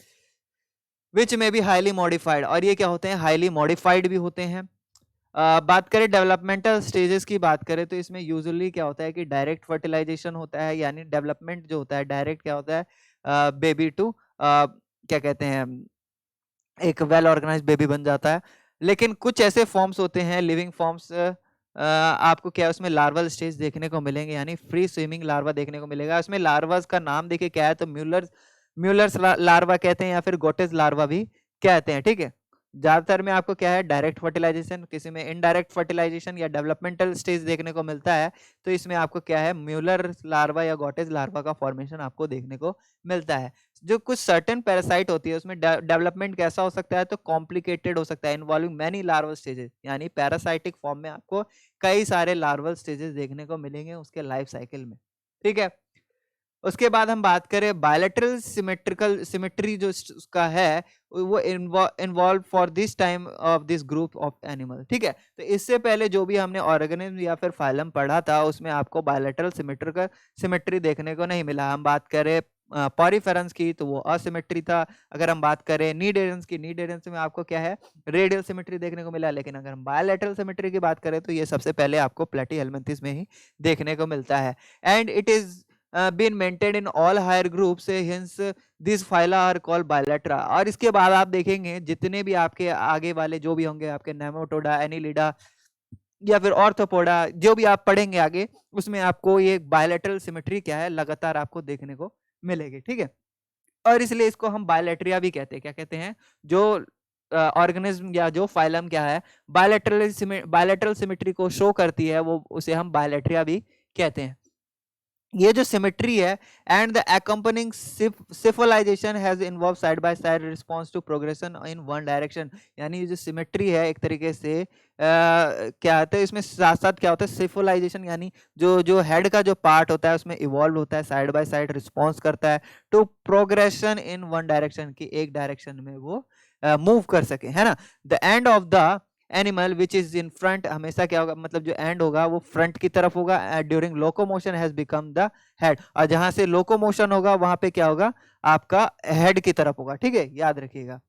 A: विच में बी हाईली मॉडिफाइड, और ये क्या होते हैं, हाईली मॉडिफाइड भी होते हैं। बात करें डेवलपमेंटल स्टेजेस की बात करें तो इसमें यूजुअली क्या होता है कि डायरेक्ट फर्टिलाइजेशन होता है, यानी डेवलपमेंट जो होता है डायरेक्ट क्या होता है, बेबी टू क्या कहते हैं, एक वेल ऑर्गेनाइज्ड बेबी बन जाता है। लेकिन कुछ ऐसे फॉर्म्स होते हैं लिविंग फॉर्म्स, आपको क्या है उसमें लार्वल स्टेज देखने को मिलेंगे, यानी फ्री स्विमिंग लार्वा देखने को मिलेगा। उसमें लार्वास का नाम देखिए क्या है, तो म्यूलर्स लार्वा कहते हैं या फिर गोटेज लार्वा भी कहते हैं, ठीक है। ज्यादातर में आपको क्या है डायरेक्ट फर्टिलाइजेशन, किसी में इनडायरेक्ट फर्टिलाइजेशन या डेवलपमेंटल स्टेज देखने को मिलता है। तो इसमें आपको क्या है म्यूलर लार्वा या गॉटेज लार्वा का फॉर्मेशन आपको देखने को मिलता है। जो कुछ सर्टेन पैरासाइट होती है उसमें डेवलपमेंट कैसा हो सकता है, तो कॉम्प्लिकेटेड हो सकता है, इन्वॉल्विंग मैनी लार्वल स्टेजेस, यानी पैरासाइटिक फॉर्म में आपको कई सारे लार्वल स्टेजेस देखने को मिलेंगे उसके लाइफ साइकिल में, ठीक है। उसके बाद हम बात करें बायलैटरल सिमेट्रिकल सिमेट्री जो उसका है, वो involve for this time of this group of animal, ठीक है। तो इससे पहले जो भी हमने ऑर्गेनिज्म या फिर फाइलम पढ़ा था उसमें आपको बायलैटरल सिमेट्रिकल सिमेट्री देखने को नहीं मिला। हम बात करें पॉरीफेरंस की तो वो असिमेट्री था। अगर हम बात करें नीडेरियंस की, नीडेरियंस में आपको क्या है रेडियल सिमेट्री देखने को मिला। लेकिन अगर हम बायलैटरल सिमेट्री की बात करें तो ये सबसे पहले आपको प्लेटीहेल्मिन्थस में ही देखने को मिलता है। And it is been maintained in all higher groups, hence these phyla are called bilateral। और इसके बाद आप देखेंगे जितने भी आपके आगे वाले जो भी होंगे आपके नेमाटोडा, एनिलिडा या फिर ऑर्थोपोडा जो भी आप पढ़ेंगे आगे, उसमें आपको ये बायलैटरल सिमेट्री क्या है लगातार आपको देखने को मिलेगी, ठीक है। और इसलिए इसको हम बायलैटरिया भी कहते हैं। क्या कहते हैं, जो ऑर्गेनिज्म या जो फाइलम क्या है बायलैटरल सिमेट्री को शो करती है, वो उसे हम बायलैटरिया भी कहते हैं। ये जो सिमेट्री है and the accompanying cephalisation has involve side by side response to progression in one direction, यानी ये जो सिमेट्री है एक तरीके से क्या होता है इसमें साथ साथ क्या होता है सिफलाइजेशन, यानी जो जो हेड का जो पार्ट होता है उसमें इवॉल्व होता है, साइड बाय साइड रिस्पॉन्स करता है to progression in one direction, की एक डायरेक्शन में वो मूव कर सके, है ना। The end of the animal which is in front, हमेशा क्या होगा मतलब जो एंड होगा वो फ्रंट की तरफ होगा। During locomotion has become the head, और जहां से लोकोमोशन होगा वहां पे क्या होगा आपका हेड की तरफ होगा, ठीक है, याद रखिएगा।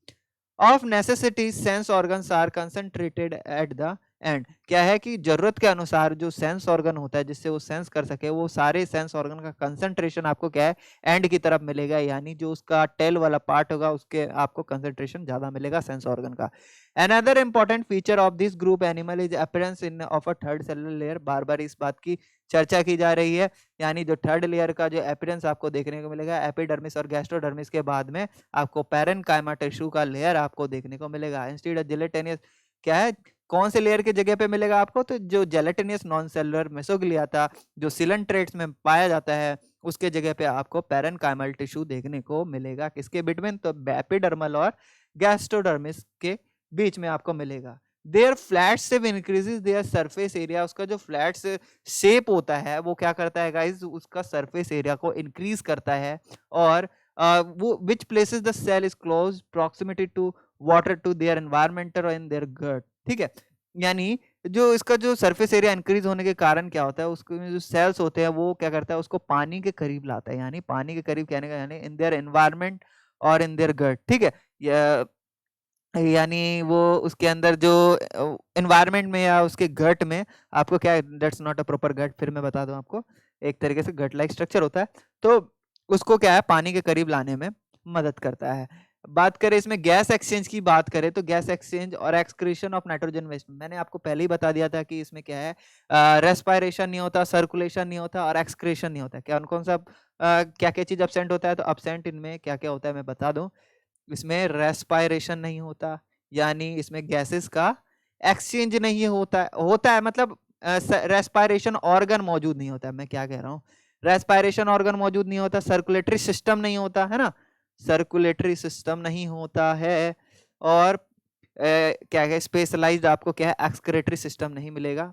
A: Of necessity sense organs are concentrated at the end, क्या है कि जरूरत के अनुसार जो सेंस ऑर्गन होता है जिससे वो सेंस कर सके, वो सारे सेंस ऑर्गन का कंसंट्रेशन आपको क्या है एंड की तरफ मिलेगा, यानी जो उसका टेल वाला पार्ट होगा उसके आपको कंसंट्रेशन ज्यादा मिलेगा सेंस ऑर्गन का। Another important feature of this group animal is appearance in of a third cellular layer. बार बार इस बात की चर्चा की जा रही है, यानी जो थर्ड लेयर का जो अपीयरेंस आपको देखने को मिलेगा एपिडर्मिस और गैस्ट्रोडर्मिस के बाद में आपको पैरेनकाइमा टिश्यू का लेयर आपको देखने को मिलेगा। इंस्टेड ऑफ जेलेटिनियस, क्या है कौन से लेयर की जगह पे मिलेगा आपको, तो जो जेलेटिनियस नॉन सेलुलर मेसोग्लिया था जो सिलेंट्रेट्स में पाया जाता है उसके जगह पे आपको पैरेनकाइमल टिश्यू देखने को मिलेगा। किसके बिटवीन, तो एपिडर्मल और गैस्ट्रोडर्मिस के बीच में आपको मिलेगा। Their flat shape increases their surface area, उसका जो फ्लैट शेप होता है वो क्या करता है गाइस, उसका सरफेस एरिया को इंक्रीज करता है। और वो which places the cell is close proximity to water to their environmental और इन देयर गट, ठीक है। यानी जो इसका जो सरफेस एरिया इंक्रीज होने के कारण क्या होता है, उसके जो सेल्स होते हैं वो क्या करता है उसको पानी के करीब लाता है, यानी पानी के करीब कहने का यानी इन देयर एनवायरमेंट और इन देयर गट, ठीक है। यानी वो उसके अंदर जो एनवायरनमेंट में या उसके गट में आपको क्या, दैट्स नॉट अ प्रॉपर गट, फिर मैं बता दूं आपको, एक तरीके से गट लाइक स्ट्रक्चर होता है, तो उसको क्या है पानी के करीब लाने में मदद करता है। बात करें इसमें गैस एक्सचेंज की बात करें तो गैस एक्सचेंज और एक्सक्रीशन ऑफ नाइट्रोजन वेस्ट, मैंने आपको पहले ही बता दिया था कि इसमें क्या है रेस्पायरेशन नहीं होता, सर्कुलेशन नहीं होता और एक्सक्रीशन नहीं होता। क्या कौन सा क्या क्या चीज अपसेंट होता है, तो अपसेंट इनमें क्या क्या होता है मैं बता दूं। इसमें रेस्पायरेशन नहीं होता, यानी इसमें गैसेस का एक्सचेंज नहीं होता है मतलब रेस्पायरेशन ऑर्गन मौजूद नहीं होता है, मैं क्या कह रहा हूँ, रेस्पायरेशन ऑर्गन मौजूद नहीं होता, सर्कुलेटरी सिस्टम नहीं होता है ना, सर्कुलेटरी सिस्टम नहीं होता है। और क्या है स्पेशलाइज्ड आपको क्या है एक्सक्रेटरी सिस्टम नहीं मिलेगा,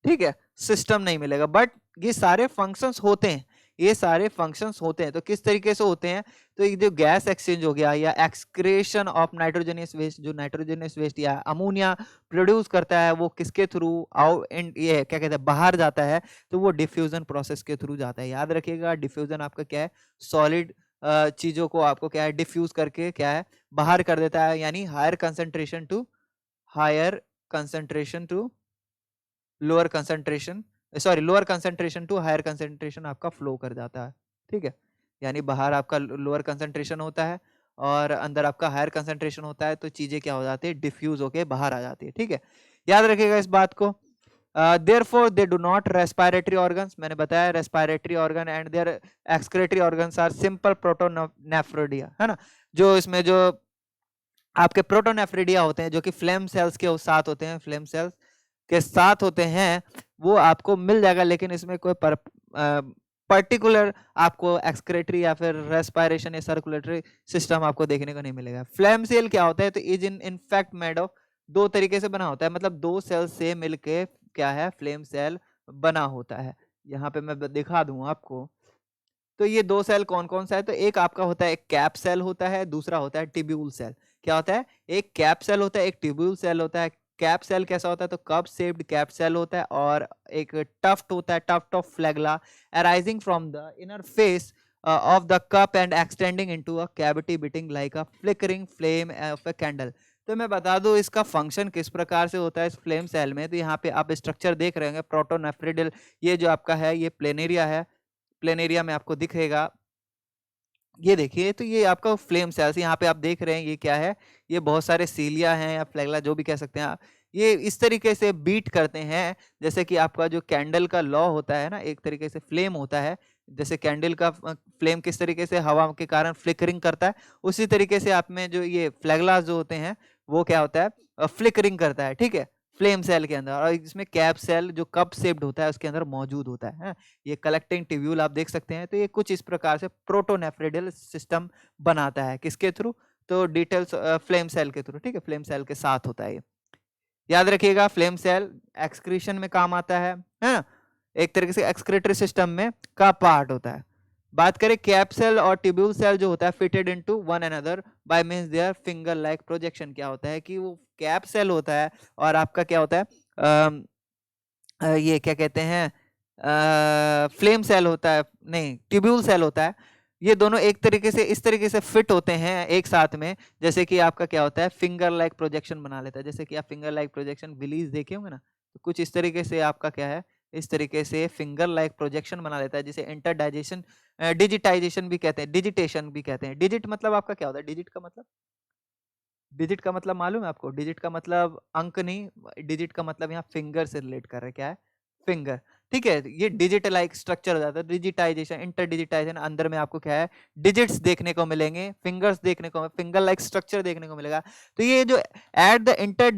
A: ठीक है, सिस्टम नहीं मिलेगा। बट ये सारे फंक्शंस होते हैं, ये सारे फंक्शंस होते हैं, तो किस तरीके से होते हैं, तो ये जो गैस एक्सचेंज हो गया या एक्सक्रेशन ऑफ नाइट्रोजनियस वेस्ट, जो नाइट्रोजनियस वेस्ट या अमोनिया प्रोड्यूस करता है वो किसके थ्रू आउट एंड ये क्या कहते हैं बाहर जाता है, तो वो डिफ्यूजन प्रोसेस के थ्रू जाता है। याद रखिएगा डिफ्यूजन आपका क्या है सॉलिड चीजों को आपको क्या है डिफ्यूज करके क्या है बाहर कर देता है, यानी higher concentration to lower concentration, sorry lower concentration to higher concentration आपका फ्लो कर जाता है, ठीक है। यानी बाहर आपका लोअर कंसंट्रेशन होता है और अंदर आपका हायर कंसंट्रेशन होता है, तो चीजें क्या हो जाती है, डिफ्यूज होके बाहर आ जाती है। ठीक है, याद रखिएगा इस बात को। therefore they do not respiratory organs, मैंने बताया respiratory organ and their excretory organs are simple protonephridia, है ना, जो इसमें जो आपके प्रोटोनेफ्रिडिया होते हैं, जो कि फ्लेम सेल्स के साथ होते हैं, फ्लेम सेल्स के साथ होते हैं, वो आपको मिल जाएगा, लेकिन इसमें कोई पर्टिकुलर आपको एक्सक्रेटरी या फिर रेस्पिरेशन या सर्कुलेटरी सिस्टम आपको देखने को नहीं मिलेगा। फ्लेम सेल क्या होता है, तो is in fact made of, दो तरीके से बना होता है, मतलब दो सेल से मिलके क्या है, फ्लेम सेल बना होता है। यहाँ पे मैं दिखा दूं आपको, तो ये दो सेल कौन कौन सा है, तो एक आपका होता है, एक कैप सेल होता है, दूसरा होता है ट्यूब्यूल सेल। क्या होता है, एक कैप सेल होता है, एक ट्यूब्यूल सेल होता है। कैप सेल कैसा होता है, तो कप शेप्ड कैप सेल होता है, और एक टफ्ट होता है, tuft of flagella arising from the inner face of the cup and extending into a cavity beating like a flickering flame of a candle. तो मैं बता दूं इसका फंक्शन किस प्रकार से होता है इस फ्लेम सेल में। तो यहाँ पे आप स्ट्रक्चर देख रहे होंगे, प्रोटोनेफ्रिडल, ये जो आपका है ये प्लेनेरिया है, प्लेनेरिया में आपको दिखेगा, ये देखिए, तो ये आपका फ्लेम सेल्स यहाँ पे आप देख रहे हैं, ये क्या है, ये बहुत सारे सीलिया हैं या फ्लैगला, जो भी कह सकते हैं आप, ये इस तरीके से बीट करते हैं, जैसे कि आपका जो कैंडल का लॉ होता है ना, एक तरीके से फ्लेम होता है, जैसे कैंडल का फ्लेम किस तरीके से हवा के कारण फ्लिकरिंग करता है, उसी तरीके से आप में जो ये फ्लैगलास जो होते हैं वो क्या होता है, फ्लिकरिंग करता है। ठीक है, फ्लेम सेल के अंदर, और इसमें कैप सेल जो कप शेप्ड होता है उसके अंदर मौजूद होता है। ये कलेक्टिंग ट्यूब्यूल आप देख सकते हैं। तो ये कुछ इस प्रकार से प्रोटोनेफ्रिडल सिस्टम बनाता है, किसके थ्रू, तो डिटेल्स फ्लेम सेल के थ्रू। ठीक है, फ्लेम सेल के साथ होता है ये, याद रखिएगा। फ्लेम सेल एक्सक्रीशन में काम आता है ना, एक तरीके से एक्सक्रेटरी सिस्टम में का पार्ट होता है। बात करें कैप सेल और ट्यूब्यूल सेल जो होता है, fitted into one another by means their finger like projection. क्या होता है कि वो कैप सेल होता है और आपका क्या होता है, ये क्या कहते हैं, फ्लेम सेल होता है, नहीं ट्यूब्यूल सेल होता है। ये दोनों एक तरीके से इस तरीके से फिट होते हैं एक साथ में, जैसे कि आपका क्या होता है, फिंगर लाइक प्रोजेक्शन बना लेता है। जैसे कि आप फिंगर लाइक प्रोजेक्शन विलीज देखे होंगे ना, तो कुछ इस तरीके से आपका क्या है, इस तरीके से फिंगर लाइक प्रोजेक्शन बना लेता है, जिसे इंटरडाइजेशन डिजिटाइजेशन भी कहते हैं, डिजिटेशन भी कहते हैं। डिजिट मतलब आपका क्या होता है, डिजिट का मतलब, डिजिट का मतलब मालूम है आपको, डिजिट का मतलब अंक नहीं, डिजिट का मतलब यहाँ फिंगर से रिलेट कर रहे हैं, क्या है, फिंगर। ठीक है, ये डिजिटलाइज स्ट्रक्चर हो जाता है, डिजिटाइजेशन, इंटर डिजिटाइजेशन, अंदर में आपको क्या है, डिजिट्स देखने को मिलेंगे, फिंगर्स देखने को, फिंगर लाइक स्ट्रक्चर देखने को मिलेगा। तो ये जो at the inter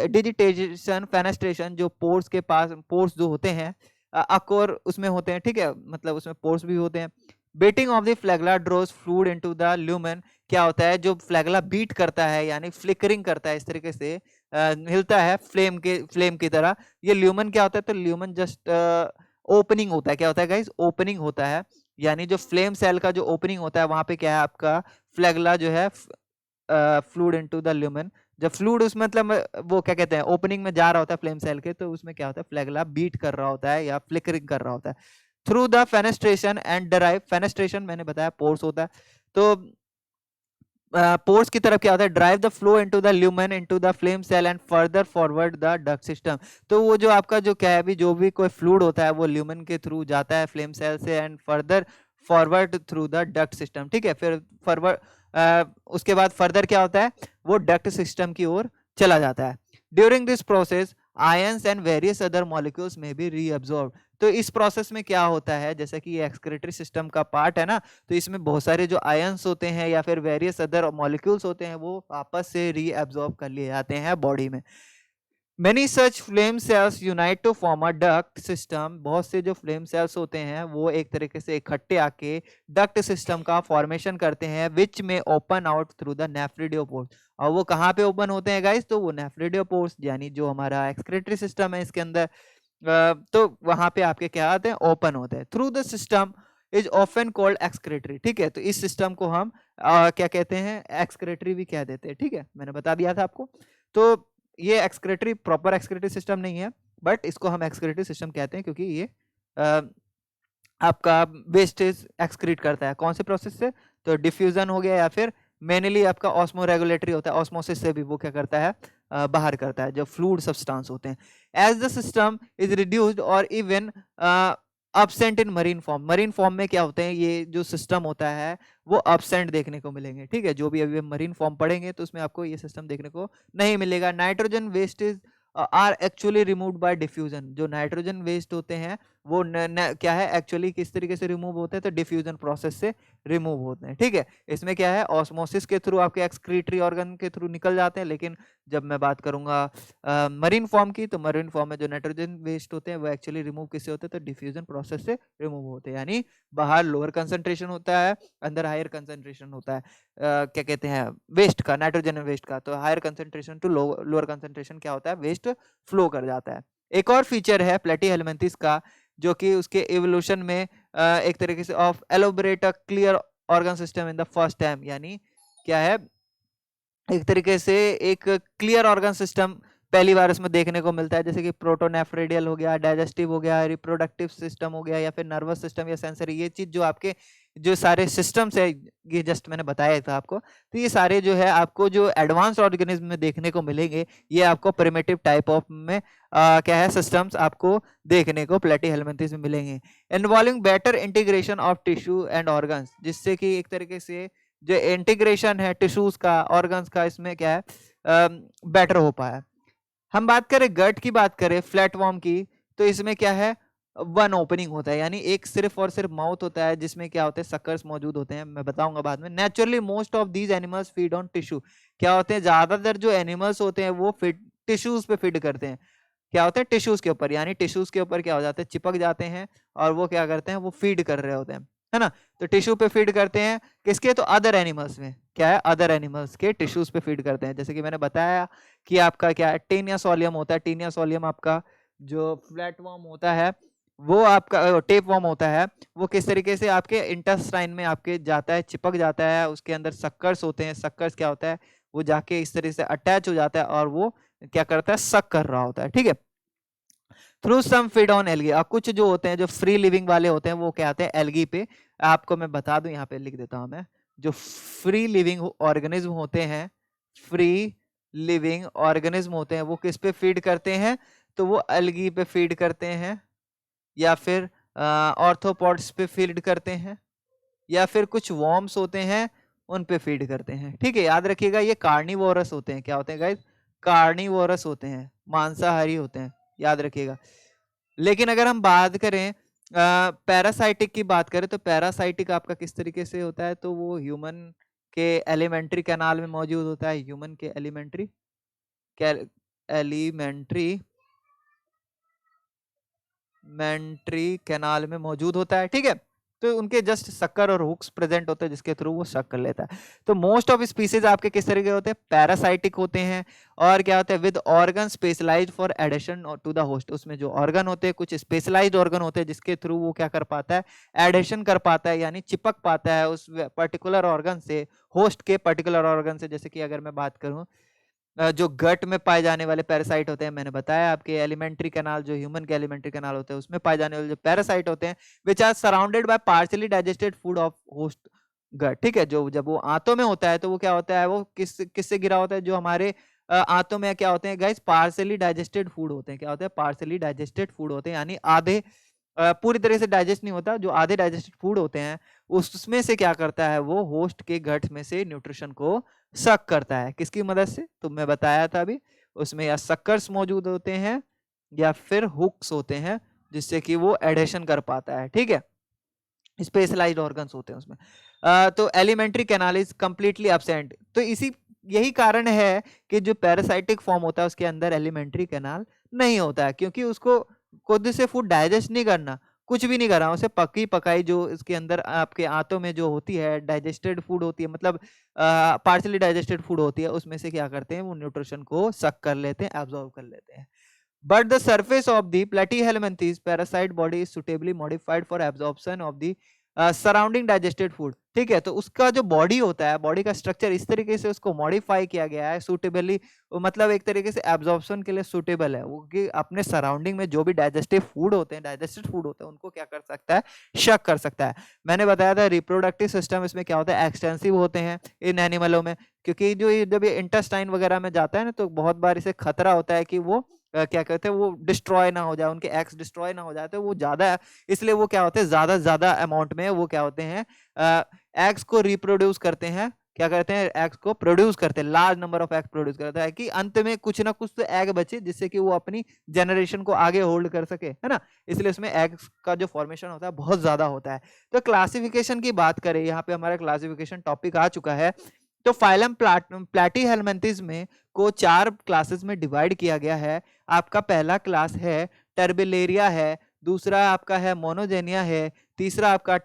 A: digitisation fenestration, जो पोर्स के पास, पोर्स जो होते हैं अकोर उसमें होते हैं, ठीक है, मतलब उसमें पोर्स भी होते हैं। Beating of the flagella draws fluid into the lumen. क्या होता है, जो फ्लैगला बीट करता है यानी फ्लिकरिंग करता है, इस तरीके से हिलता है फ्लेम की तरह। ये ल्यूमन क्या होता है, तो ल्यूमन जस्ट ओपनिंग होता है। क्या होता है गाइस, ओपनिंग होता है, यानी जो फ्लेम सेल का जो ओपनिंग होता है वहां पे क्या है, आपका फ्लैगला जो है फ्लूड इनटू द ल्यूमन। जब फ्लूड उस मतलब वो क्या कहते हैं, ओपनिंग में जा रहा होता है फ्लेम सेल के, तो उसमें क्या होता है, फ्लैगला बीट कर रहा होता है या फ्लिकरिंग कर रहा होता है through the fenestration and derive. Fenestration मैंने बताया पोर्स होता है, तो पोर्स की तरफ क्या होता है, drive the flow into the lumen into the flame cell and further forward the duct system. तो वो जो आपका जो क्या है, अभी जो भी कोई फ्लूइड होता है वो ल्यूमेन के थ्रू जाता है फ्लेम सेल से and further forward through the duct system. ठीक है, फिर फॉरवर्ड उसके बाद फर्दर क्या होता है, वो डक्ट सिस्टम की ओर चला जाता है। During this process ions and various other molecules में भी रीअब्सॉर्ब। तो इस प्रोसेस में क्या होता है, जैसे कि ये एक्सक्रेटरी सिस्टम का पार्ट है ना, तो इसमें बहुत सारे जो आयंस होते हैं या फिर वेरियस अदर मॉलिक्यूल्स होते हैं वो वापस से रीअब्सॉर्ब कर लिए जाते हैं बॉडी में। Many such flame cells unite to form a duct system। बहुत से जो फ्लेम सेल्स होते हैं वो एक तरीके से इकट्ठे आके डक्ट सिस्टम का फॉर्मेशन करते हैं, विच में ओपन आउट थ्रू द नेफ्रिडियोपोर्स। और वो कहाँ पे ओपन होते हैं गाइस, तो वो नेफ्रिडियोपोर्स, यानी जो हमारा एक्सक्रेटरी सिस्टम है इसके अंदर, तो वहां पे आपके क्या आते हैं, ओपन होते हैं। Through the system is often called excretory. ठीक है, तो इस सिस्टम को हम क्या कहते हैं, एक्सक्रेटरी भी कह देते हैं। ठीक है, मैंने बता दिया था आपको। तो ये एक्सक्रेटरी प्रॉपर एक्सक्रेटरी सिस्टम नहीं है, बट इसको हम एक्सक्रेटरी सिस्टम कहते हैं, क्योंकि ये आपका वेस्टेज एक्सक्रीट करता है। कौन से प्रोसेस से, तो डिफ्यूजन हो गया, या फिर मेनली आपका ऑस्मो रेगुलेटरी होता है, ऑस्मोसिस से भी वो क्या करता है, बाहर करता है, जो फ्लूइड सब्सटेंस होते हैं। As the system is reduced और even absent in marine form. Marine form में क्या होते हैं, ये जो सिस्टम होता है वो absent देखने को मिलेंगे, ठीक है। जो भी अभी मरीन फॉर्म पढ़ेंगे तो उसमें आपको ये सिस्टम देखने को नहीं मिलेगा। Nitrogen waste is are actually removed by diffusion. जो नाइट्रोजन वेस्ट होते हैं वो क्या है, एक्चुअली किस तरीके से रिमूव होते हैं, तो डिफ्यूजन प्रोसेस से रिमूव होते हैं, ठीक है। इसमें क्या है, ऑस्मोसिस के थ्रू आपके एक्सक्रीटरी ऑर्गन के थ्रू निकल जाते हैं, लेकिन जब मैं बात करूंगा मरीन फॉर्म की, तो मरीन फॉर्म में जो नाइट्रोजन वेस्ट होते हैं वो एक्चुअली रिमूव किससे होते हैं, तो डिफ्यूजन प्रोसेस से रिमूव होते हैं। यानी बाहर लोअर कंसंट्रेशन होता है, अंदर हायर कंसंट्रेशन होता है क्या कहते हैं, वेस्ट का, नाइट्रोजन वेस्ट का। तो higher concentration to lower concentration क्या होता है, वेस्ट फ्लो कर जाता है। एक और फीचर है प्लेटीहेलमिन्थेस का, जो कि उसके इवोल्यूशन में एक तरीके से of elaborate a clear organ system in the first time. यानी क्या है, एक तरीके से एक क्लियर ऑर्गन सिस्टम पहली बार इसमें देखने को मिलता है, जैसे कि प्रोटोनेफ्रेडियल हो गया, डाइजेस्टिव हो गया, रिप्रोडक्टिव सिस्टम हो गया, या फिर नर्वस सिस्टम या सेंसरी। ये चीज जो आपके जो सारे सिस्टम्स है, ये जस्ट मैंने बताया था आपको, तो ये सारे जो है आपको जो एडवांस ऑर्गेनिज्म में देखने को मिलेंगे, ये आपको प्रिमिटिव टाइप ऑफ में क्या है, सिस्टम्स आपको देखने को प्लेटीहेलमिन्थेस में मिलेंगे, involving better integration of tissue and organs, जिससे कि एक तरीके से जो इंटीग्रेशन है टिश्यूज का, ऑर्गन्स का, इसमें क्या है बेटर हो पाया। हम बात करें गट की, बात करें फ्लैटफॉर्म की, तो इसमें क्या है, वन ओपनिंग होता है, यानी एक सिर्फ और सिर्फ माउथ होता है, जिसमें क्या होते हैं, सक्कर्स मौजूद होते हैं, मैं बताऊंगा बाद में। Naturally most of these animals feed on tissue. क्या होते हैं, ज्यादातर जो एनिमल्स होते हैं वो फीड टिश्यूज पे फीड करते हैं। क्या होते हैं, टिश्यूज के ऊपर, यानी टिश्यूज के ऊपर क्या हो जाते हैं, चिपक जाते हैं, और वो क्या करते हैं, वो फीड कर रहे होते हैं, है ना। तो टिश्यू पे फीड करते हैं किसके, तो अदर एनिमल्स में, क्या है, अदर एनिमल्स के टिश्यूज पे फीड करते हैं। जैसे कि मैंने बताया कि आपका क्या है, टेनिया सोलियम होता है। टेनिया सोलियम आपका जो फ्लैटवर्म होता है, वो आपका टेपवर्म होता है, वो किस तरीके से आपके इंटेस्टाइन में आपके जाता है, चिपक जाता है, उसके अंदर सक्कर्स होते हैं। सक्कर्स क्या होता है, वो जाके इस तरह से अटैच हो जाता है, और वो क्या करता है, सक कर रहा होता है, ठीक है। Through some feed on algae. और कुछ जो होते हैं, जो फ्री लिविंग वाले होते हैं, वो क्या आते हैं, एल्गी पे। आपको मैं बता दूं, यहाँ पे लिख देता हूं मैं, जो फ्री लिविंग ऑर्गेनिज्म होते हैं, फ्री लिविंग ऑर्गेनिज्म होते हैं, वो किस पे फीड करते हैं, तो वो एल्गी पे फीड करते हैं, या फिर ऑर्थोपॉड्स पे फीड करते हैं, या फिर कुछ वॉर्म्स होते हैं उन पे फीड करते हैं, ठीक है। याद रखिएगा, ये कार्निवोरस होते हैं। क्या होते हैं गाइस, कार्निवोरस होते हैं, मांसाहारी होते हैं, याद रखिएगा। लेकिन अगर हम बात करें पैरासाइटिक की बात करें, तो पैरासाइटिक आपका किस तरीके से होता है, तो वो ह्यूमन के एलिमेंट्री कैनाल में मौजूद होता है। ह्यूमन के एलिमेंट्री मेंट्री कैनाल में मौजूद होता है, ठीक है। तो उनके जस्ट सक्कर और हुक्स प्रेजेंट होते हैं, जिसके थ्रू वो सक कर लेता है। तो मोस्ट ऑफ स्पीसीज आपके किस तरीके होते हैं, पैरासाइटिक होते हैं। और क्या होता है, with organ specialised for addition to the host. उसमें जो ऑर्गन होते हैं, कुछ स्पेशलाइज्ड ऑर्गन होते हैं, जिसके थ्रू वो क्या कर पाता है, एडिशन कर पाता है, यानी चिपक पाता है उस पर्टिकुलर ऑर्गन से, होस्ट के पर्टिकुलर ऑर्गन से। जैसे कि अगर मैं बात करूं, जो गट में पाए जाने वाले पैरासाइट होते हैं, मैंने बताया आपके एलिमेंट्री कैनाल, जो ह्यूमन के एलिमेंट्री कैनाल होते हैं, उसमें पाए जाने वाले जो पैरासाइट होते हैं, which are surrounded by partially digested food of host gut, ठीक है। जो जब वो आंतों में होता है, तो वो क्या होता है, वो किससे घिरा होता है, जो हमारे आंतों में क्या होते हैं गाइस, पार्शियली डाइजेस्टेड फूड होते हैं। क्या होते हैं, पार्शियली डाइजेस्टेड फूड होते हैं, यानी आधे पूरी तरह से डाइजेस्ट नहीं होता। जो आधे डाइजेस्टेड फूड होते हैं, उसमें से क्या करता है, वो होस्ट के गट में से न्यूट्रिशन को सक करता है। किसकी मदद से, तो मैं बताया था अभी, उसमें या सक्कर्स मौजूद होते हैं, या फिर हुक्स होते हैं, जिससे कि वो एडेशन कर पाता है, ठीक है। स्पेशलाइज्ड ऑर्गन्स होते हैं उसमें। तो alimentary canal is completely absent. तो इसी यही कारण है कि जो पैरासाइटिक फॉर्म होता है, उसके अंदर एलिमेंट्री कैनाल नहीं होता है, क्योंकि उसको खुद से फूड डाइजेस्ट नहीं करना, कुछ भी नहीं कर रहा, उसे पकी पकाई जो इसके अंदर आपके आंतों में जो होती है, डाइजेस्टेड फूड होती है, मतलब पार्शली डाइजेस्टेड फूड होती है, उसमें से क्या करते हैं, वो न्यूट्रिशन को सक कर लेते हैं, एब्जॉर्ब कर लेते हैं। But the surface of the platyhelminthes parasite body is suitably modified for absorption of the surrounding digested food, ठीक है। तो उसका जो बॉडी होता है, बॉडी का स्ट्रक्चर इस तरीके से उसको मॉडिफाई किया गया है सुटेबली, मतलब एक तरीके से एब्जॉर्प्शन के लिए सुटेबल है वो, कि अपने सराउंडिंग में जो भी डाइजेस्टिव फूड होते हैं, डाइजेस्टेड फूड होते हैं, उनको क्या कर सकता है, शक कर सकता है। मैंने बताया था रिप्रोडक्टिव सिस्टम इसमें क्या होता है, एक्सटेंसिव होते हैं इन एनिमलों में, क्योंकि जो जब ये इंटेस्टाइन वगैरह में जाता है ना, तो बहुत बार इसे खतरा होता है कि वो क्या कहते हैं वो डिस्ट्रॉय ना हो जाए, उनके एग्स डिस्ट्रॉय ना हो जाए, तो वो ज्यादा है, इसलिए वो क्या होते हैं ज्यादा ज्यादा अमाउंट में वो क्या होते हैं एग्स को रिप्रोड्यूस करते हैं, क्या करते हैं एग्स को प्रोड्यूस करते हैं, large number of eggs produce करता है कि अंत में कुछ ना कुछ तो एग बचे जिससे कि वो अपनी जनरेशन को आगे होल्ड कर सके, है ना। इसलिए उसमें एग्स का जो फॉर्मेशन होता है बहुत ज्यादा होता है। तो क्लासिफिकेशन की बात करें, यहाँ पे हमारा क्लासिफिकेशन टॉपिक आ चुका है। तो फाइलम प्लैटीहेलमिन्थेस में को 4 क्लासेस में डिवाइड किया गया है। आपका पहला क्लास है टर्बिलेरिया है, दूसरा आपका है मोनोजेनिया है, तीसरा आपका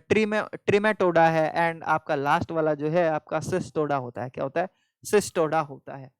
A: ट्रिमेटोडा है, एंड आपका लास्ट वाला जो है आपका सिस्टोडा होता है। क्या होता है? सिस्टोडा होता है।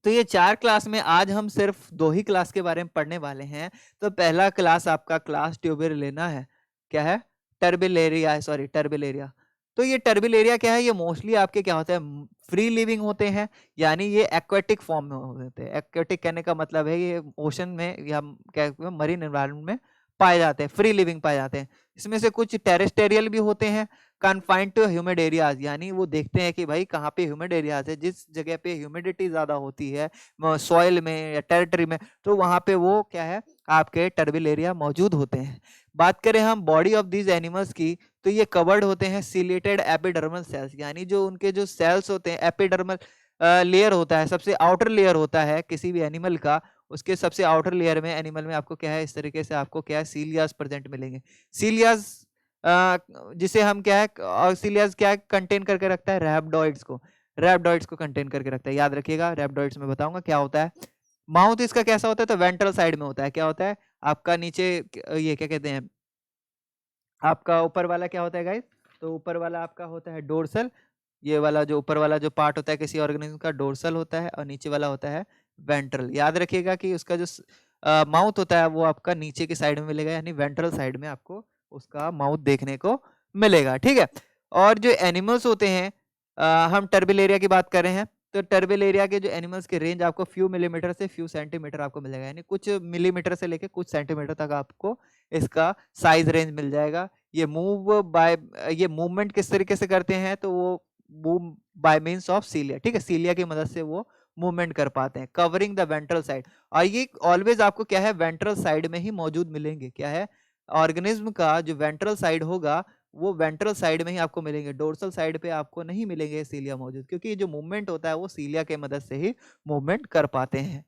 A: तो ये 4 क्लास में आज हम सिर्फ 2 ही क्लास के बारे में पढ़ने वाले हैं। तो पहला क्लास आपका क्लास ट्यूबेरिलेना है। क्या है? टर्बिलेरिया है, सॉरी टर्बिलेरिया। तो ये टर्बिलेरिया क्या है? ये मोस्टली आपके क्या होता है फ्री लिविंग होते हैं, यानी ये एक्वेटिक फॉर्म में होते हैं। एक्वेटिक कहने का मतलब है ये ओशन में या क्या मरीन एनवायरनमेंट में पाए जाते हैं, फ्री लिविंग पाए जाते हैं। इसमें से कुछ टेरेस्टेरियल भी होते हैं, कन्फाइंड टू ह्यूमिड एरियाज, यानी वो देखते हैं कि भाई कहाँ पे ह्यूमिड एरियाज है, जिस जगह पे ह्यूमिडिटी ज्यादा होती है सॉइल में या टेरिटरी में, तो वहां पे वो क्या है आपके टर्बिलेरिया मौजूद होते हैं। बात करें हम बॉडी ऑफ दीज एनिमल्स की, तो ये कवर्ड होते हैं सिलेटेड एपिडर्मल सेल्स, यानी जो उनके जो सेल्स होते हैं एपिडर्मल लेयर होता है, सबसे आउटर लेयर होता है किसी भी एनिमल का, उसके सबसे आउटर लेयर में एनिमल में आपको क्या है इस तरीके से आपको क्या है सीलियास प्रेजेंट मिलेंगे। सीलियास जिसे हम क्या है और सीलियास क्या कंटेन करके रखता है रैप्डॉइड्स को, रैप्डॉइड्स को कंटेन करके रखता है। याद रखिएगा रैप्डॉइड्स में बताऊंगा क्या होता है। माउथ इसका कैसा होता है? तो वेंट्रल साइड में होता है। क्या होता है आपका नीचे ये क्या कहते हैं आपका ऊपर वाला क्या होता है गाइस? तो ऊपर वाला आपका होता है डोर्सल, ये वाला जो ऊपर वाला जो पार्ट होता है किसी ऑर्गेनिज्म का डोर्सल होता है, और नीचे वाला होता है वेंट्रल। याद रखिएगा कि उसका जो माउथ होता है वो आपका नीचे की साइड में मिलेगा, यानी वेंट्रल साइड में आपको उसका माउथ देखने को मिलेगा, ठीक है। और जो एनिमल्स होते हैं हम टर्बिलेरिया की बात कर रहे हैं, तो टर्बिलेरिया के जो एनिमल्स के रेंज आपको फ्यू मिलीमीटर से फ्यू सेंटीमीटर आपको मिलेगा, यानी कुछ मिलीमीटर से लेके कुछ सेंटीमीटर तक आपको इसका साइज रेंज मिल जाएगा। ये मूवमेंट किस तरीके से करते हैं? तो वो मूव बाय मीन्स ऑफ सीलिया, ठीक है, सीलिया की मदद से वो मूवमेंट कर पाते हैं, कवरिंग द वेंट्रल साइड। और ये ऑलवेज आपको क्या है वेंट्रल साइड में ही मौजूद मिलेंगे। क्या है? ऑर्गेनिज्म का जो वेंट्रल साइड होगा वो वेंट्रल साइड में ही आपको मिलेंगे, डोर्सल साइड पे आपको नहीं मिलेंगे सीलिया मौजूद, क्योंकि जो मूवमेंट होता है वो सीलिया के मदद से ही मूवमेंट कर पाते हैं।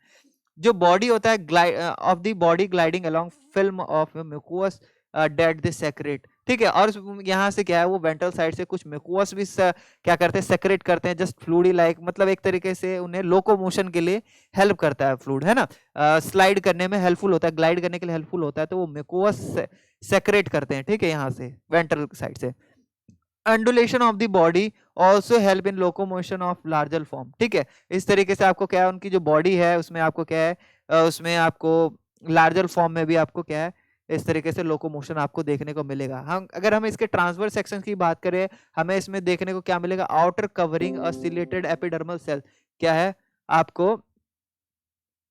A: जो बॉडी होता है of the body gliding along film of mucus that the secrete, ठीक है। और यहाँ से क्या है वो वेंट्रल साइड से कुछ म्यूकोस भी क्या करते हैं सेक्रेट करते हैं, जस्ट फ्लूडी लाइक, मतलब एक तरीके से उन्हें लोकोमोशन के लिए हेल्प करता है फ्लूड, है ना, स्लाइड करने में हेल्पफुल होता है, ग्लाइड करने के लिए हेल्पफुल होता है, तो वो म्यूकोस सेक्रेट करते हैं, ठीक है, यहाँ से वेंट्रल साइड से। Undulation of the body also help in locomotion of larger form, ठीक है। इस तरीके से आपको क्या है उनकी जो बॉडी है उसमें आपको क्या है उसमें आपको लार्जर फॉर्म में भी आपको क्या है इस तरीके से लोकोमोशन आपको देखने को मिलेगा। हम अगर हम इसके ट्रांसवर्स सेक्शन की बात करें, हमें इसमें देखने को क्या मिलेगा? Outer covering ciliated epidermal cell, क्या है आपको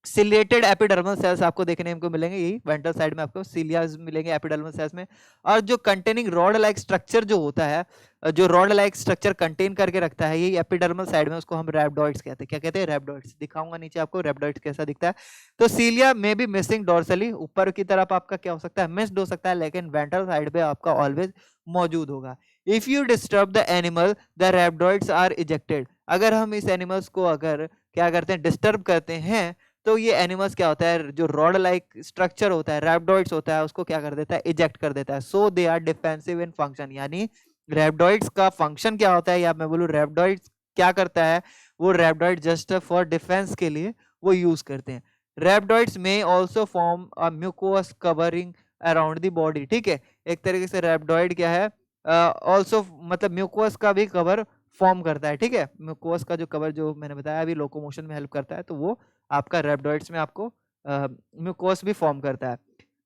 A: सिलिएटेड एपिडर्मल सेल्स आपको देखने को मिलेंगे, यही वेंट्रल साइड में आपको सिलियाज मिलेंगे एपिडर्मल सेल्स में। और जो कंटेनिंग रॉड लाइक स्ट्रक्चर जो होता है, जो रॉड लाइक स्ट्रक्चर कंटेन करके रखता है यही एपिडर्मल साइड में, उसको हम रैप्डॉइड्स कहते हैं। क्या कहते हैं? रैप्डॉइड्स। दिखाऊंगा नीचे आपको रैप्डॉइड्स कैसा दिखता है। तो सीलिया में भी मिसिंग डोर्सली, ऊपर की तरफ आपका क्या हो सकता है मिस्ड हो सकता है, लेकिन वेंट्रल साइड पे आपका ऑलवेज मौजूद होगा। If you disturb the animal the rhabdoids are ejected, अगर हम इस एनिमल्स को अगर क्या करते हैं डिस्टर्ब करते हैं, तो ये एनिमल्स क्या होता है जो रॉड लाइक स्ट्रक्चर होता है रैप्डॉइड्स होता है उसको क्या कर देता है इजेक्ट कर देता है। So they are defensive in function, यानी रैप्डॉइड्स का फंक्शन क्या होता है, या मैं बोलूं रैप्डॉइड्स क्या करता है, वो रैप्डॉइड जस्ट फॉर डिफेंस के लिए वो यूज करते हैं। रैप्डॉइड्स में also form a mucus covering around the body, ठीक है। एक तरीके से रैप्डॉइड क्या है ऑल्सो मतलब म्यूकोस का भी कवर फॉर्म करता है, ठीक है। म्यूकोस का जो कवर जो मैंने बताया अभी लोकोमोशन में हेल्प करता है, तो वो आपका रैप्डॉइड्स में आपको म्यूकोस भी फॉर्म करता है।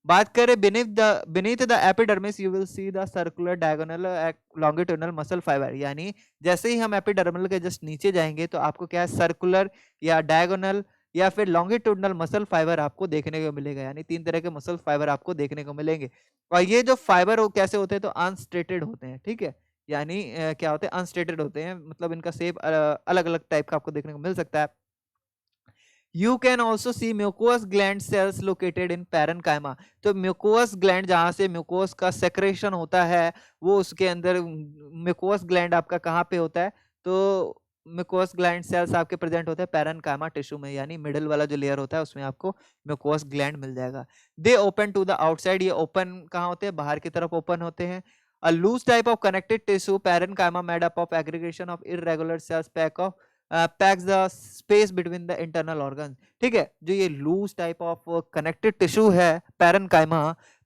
A: बात करें beneath the epidermis you will see the circular diagonal longitudinal muscle fibre, यानी जैसे ही हम एपिडर्मल के जस्ट नीचे जाएंगे तो आपको क्या है सर्कुलर या डायगोनल या फिर लॉन्गिट्यूडनल मसल फाइबर आपको देखने को मिलेगा, यानी 3 तरह के मसल फाइबर आपको देखने को मिलेंगे। और ये जो फाइबर हो कैसे होते हैं? तो अनस्ट्रेटेड होते हैं, ठीक है, यानी क्या होते हैं अनस्ट्रेटेड होते हैं, मतलब इनका शेप अलग अलग टाइप का आपको देखने को मिल सकता है। You can also see mucus gland sales located in parenchyma. तो म्यूकोस ग्लैंड जहां से म्यूकोस का सेक्रेशन होता है वो उसके अंदर म्यूकोस ग्लैंड आपका कहाँ पे होता है, तो म्यूकोस ग्लैंड सेल्स आपके प्रेजेंट होते हैं पैरेन्काइमा टिश्यू में, यानी मिडिल वाला जो लेयर होता है उसमें आपको म्यूकोस ग्लैंड मिल जाएगा। They open to the outside, ये ओपन कहाँ होते हैं, बाहर की तरफ ओपन होते हैं। A loose type of connected tissue parenchyma made up of aggregation of irregular cells packs the space between the internal organs। ठीक है, जो ये loose type of connected tissue है पैरेन्काइमा,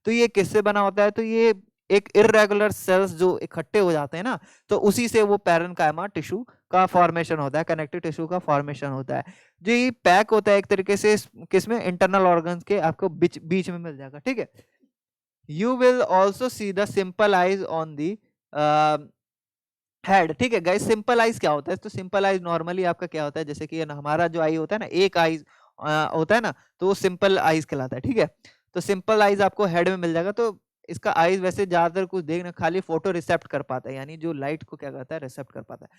A: तो ये किससे बना होता है, तो ये एक इरेगुलर सेल्स जो इकट्ठे हो जाते हैं ना, तो उसी से वो पैरेन्काइमा टिश्यू का फॉर्मेशन होता है, कनेक्टिव टिश्यू का फॉर्मेशन होता है। जो ये पैक होता है एक तरीके से किसमें, इंटरनल ऑर्गन्स के आपको बीच बीच में मिल जाएगा। ठीक है, you will also see the simple eyes on the head. ठीक है गाइस, सिंपल आइज क्या होता है, तो सिंपल आइज नॉर्मली आपका क्या होता है, जैसे कि हमारा जो आई होता है ना, एक आइज होता है ना, तो वो सिंपल आइज कहलाता है। ठीक है, तो सिंपल आइज आपको हेड में मिल जाएगा। तो इसका आइज वैसे ज्यादातर कुछ देखना, खाली फोटो रिसेप्ट कर पाता है, यानी जो लाइट को क्या करता है, रिसेप्ट कर पाता है।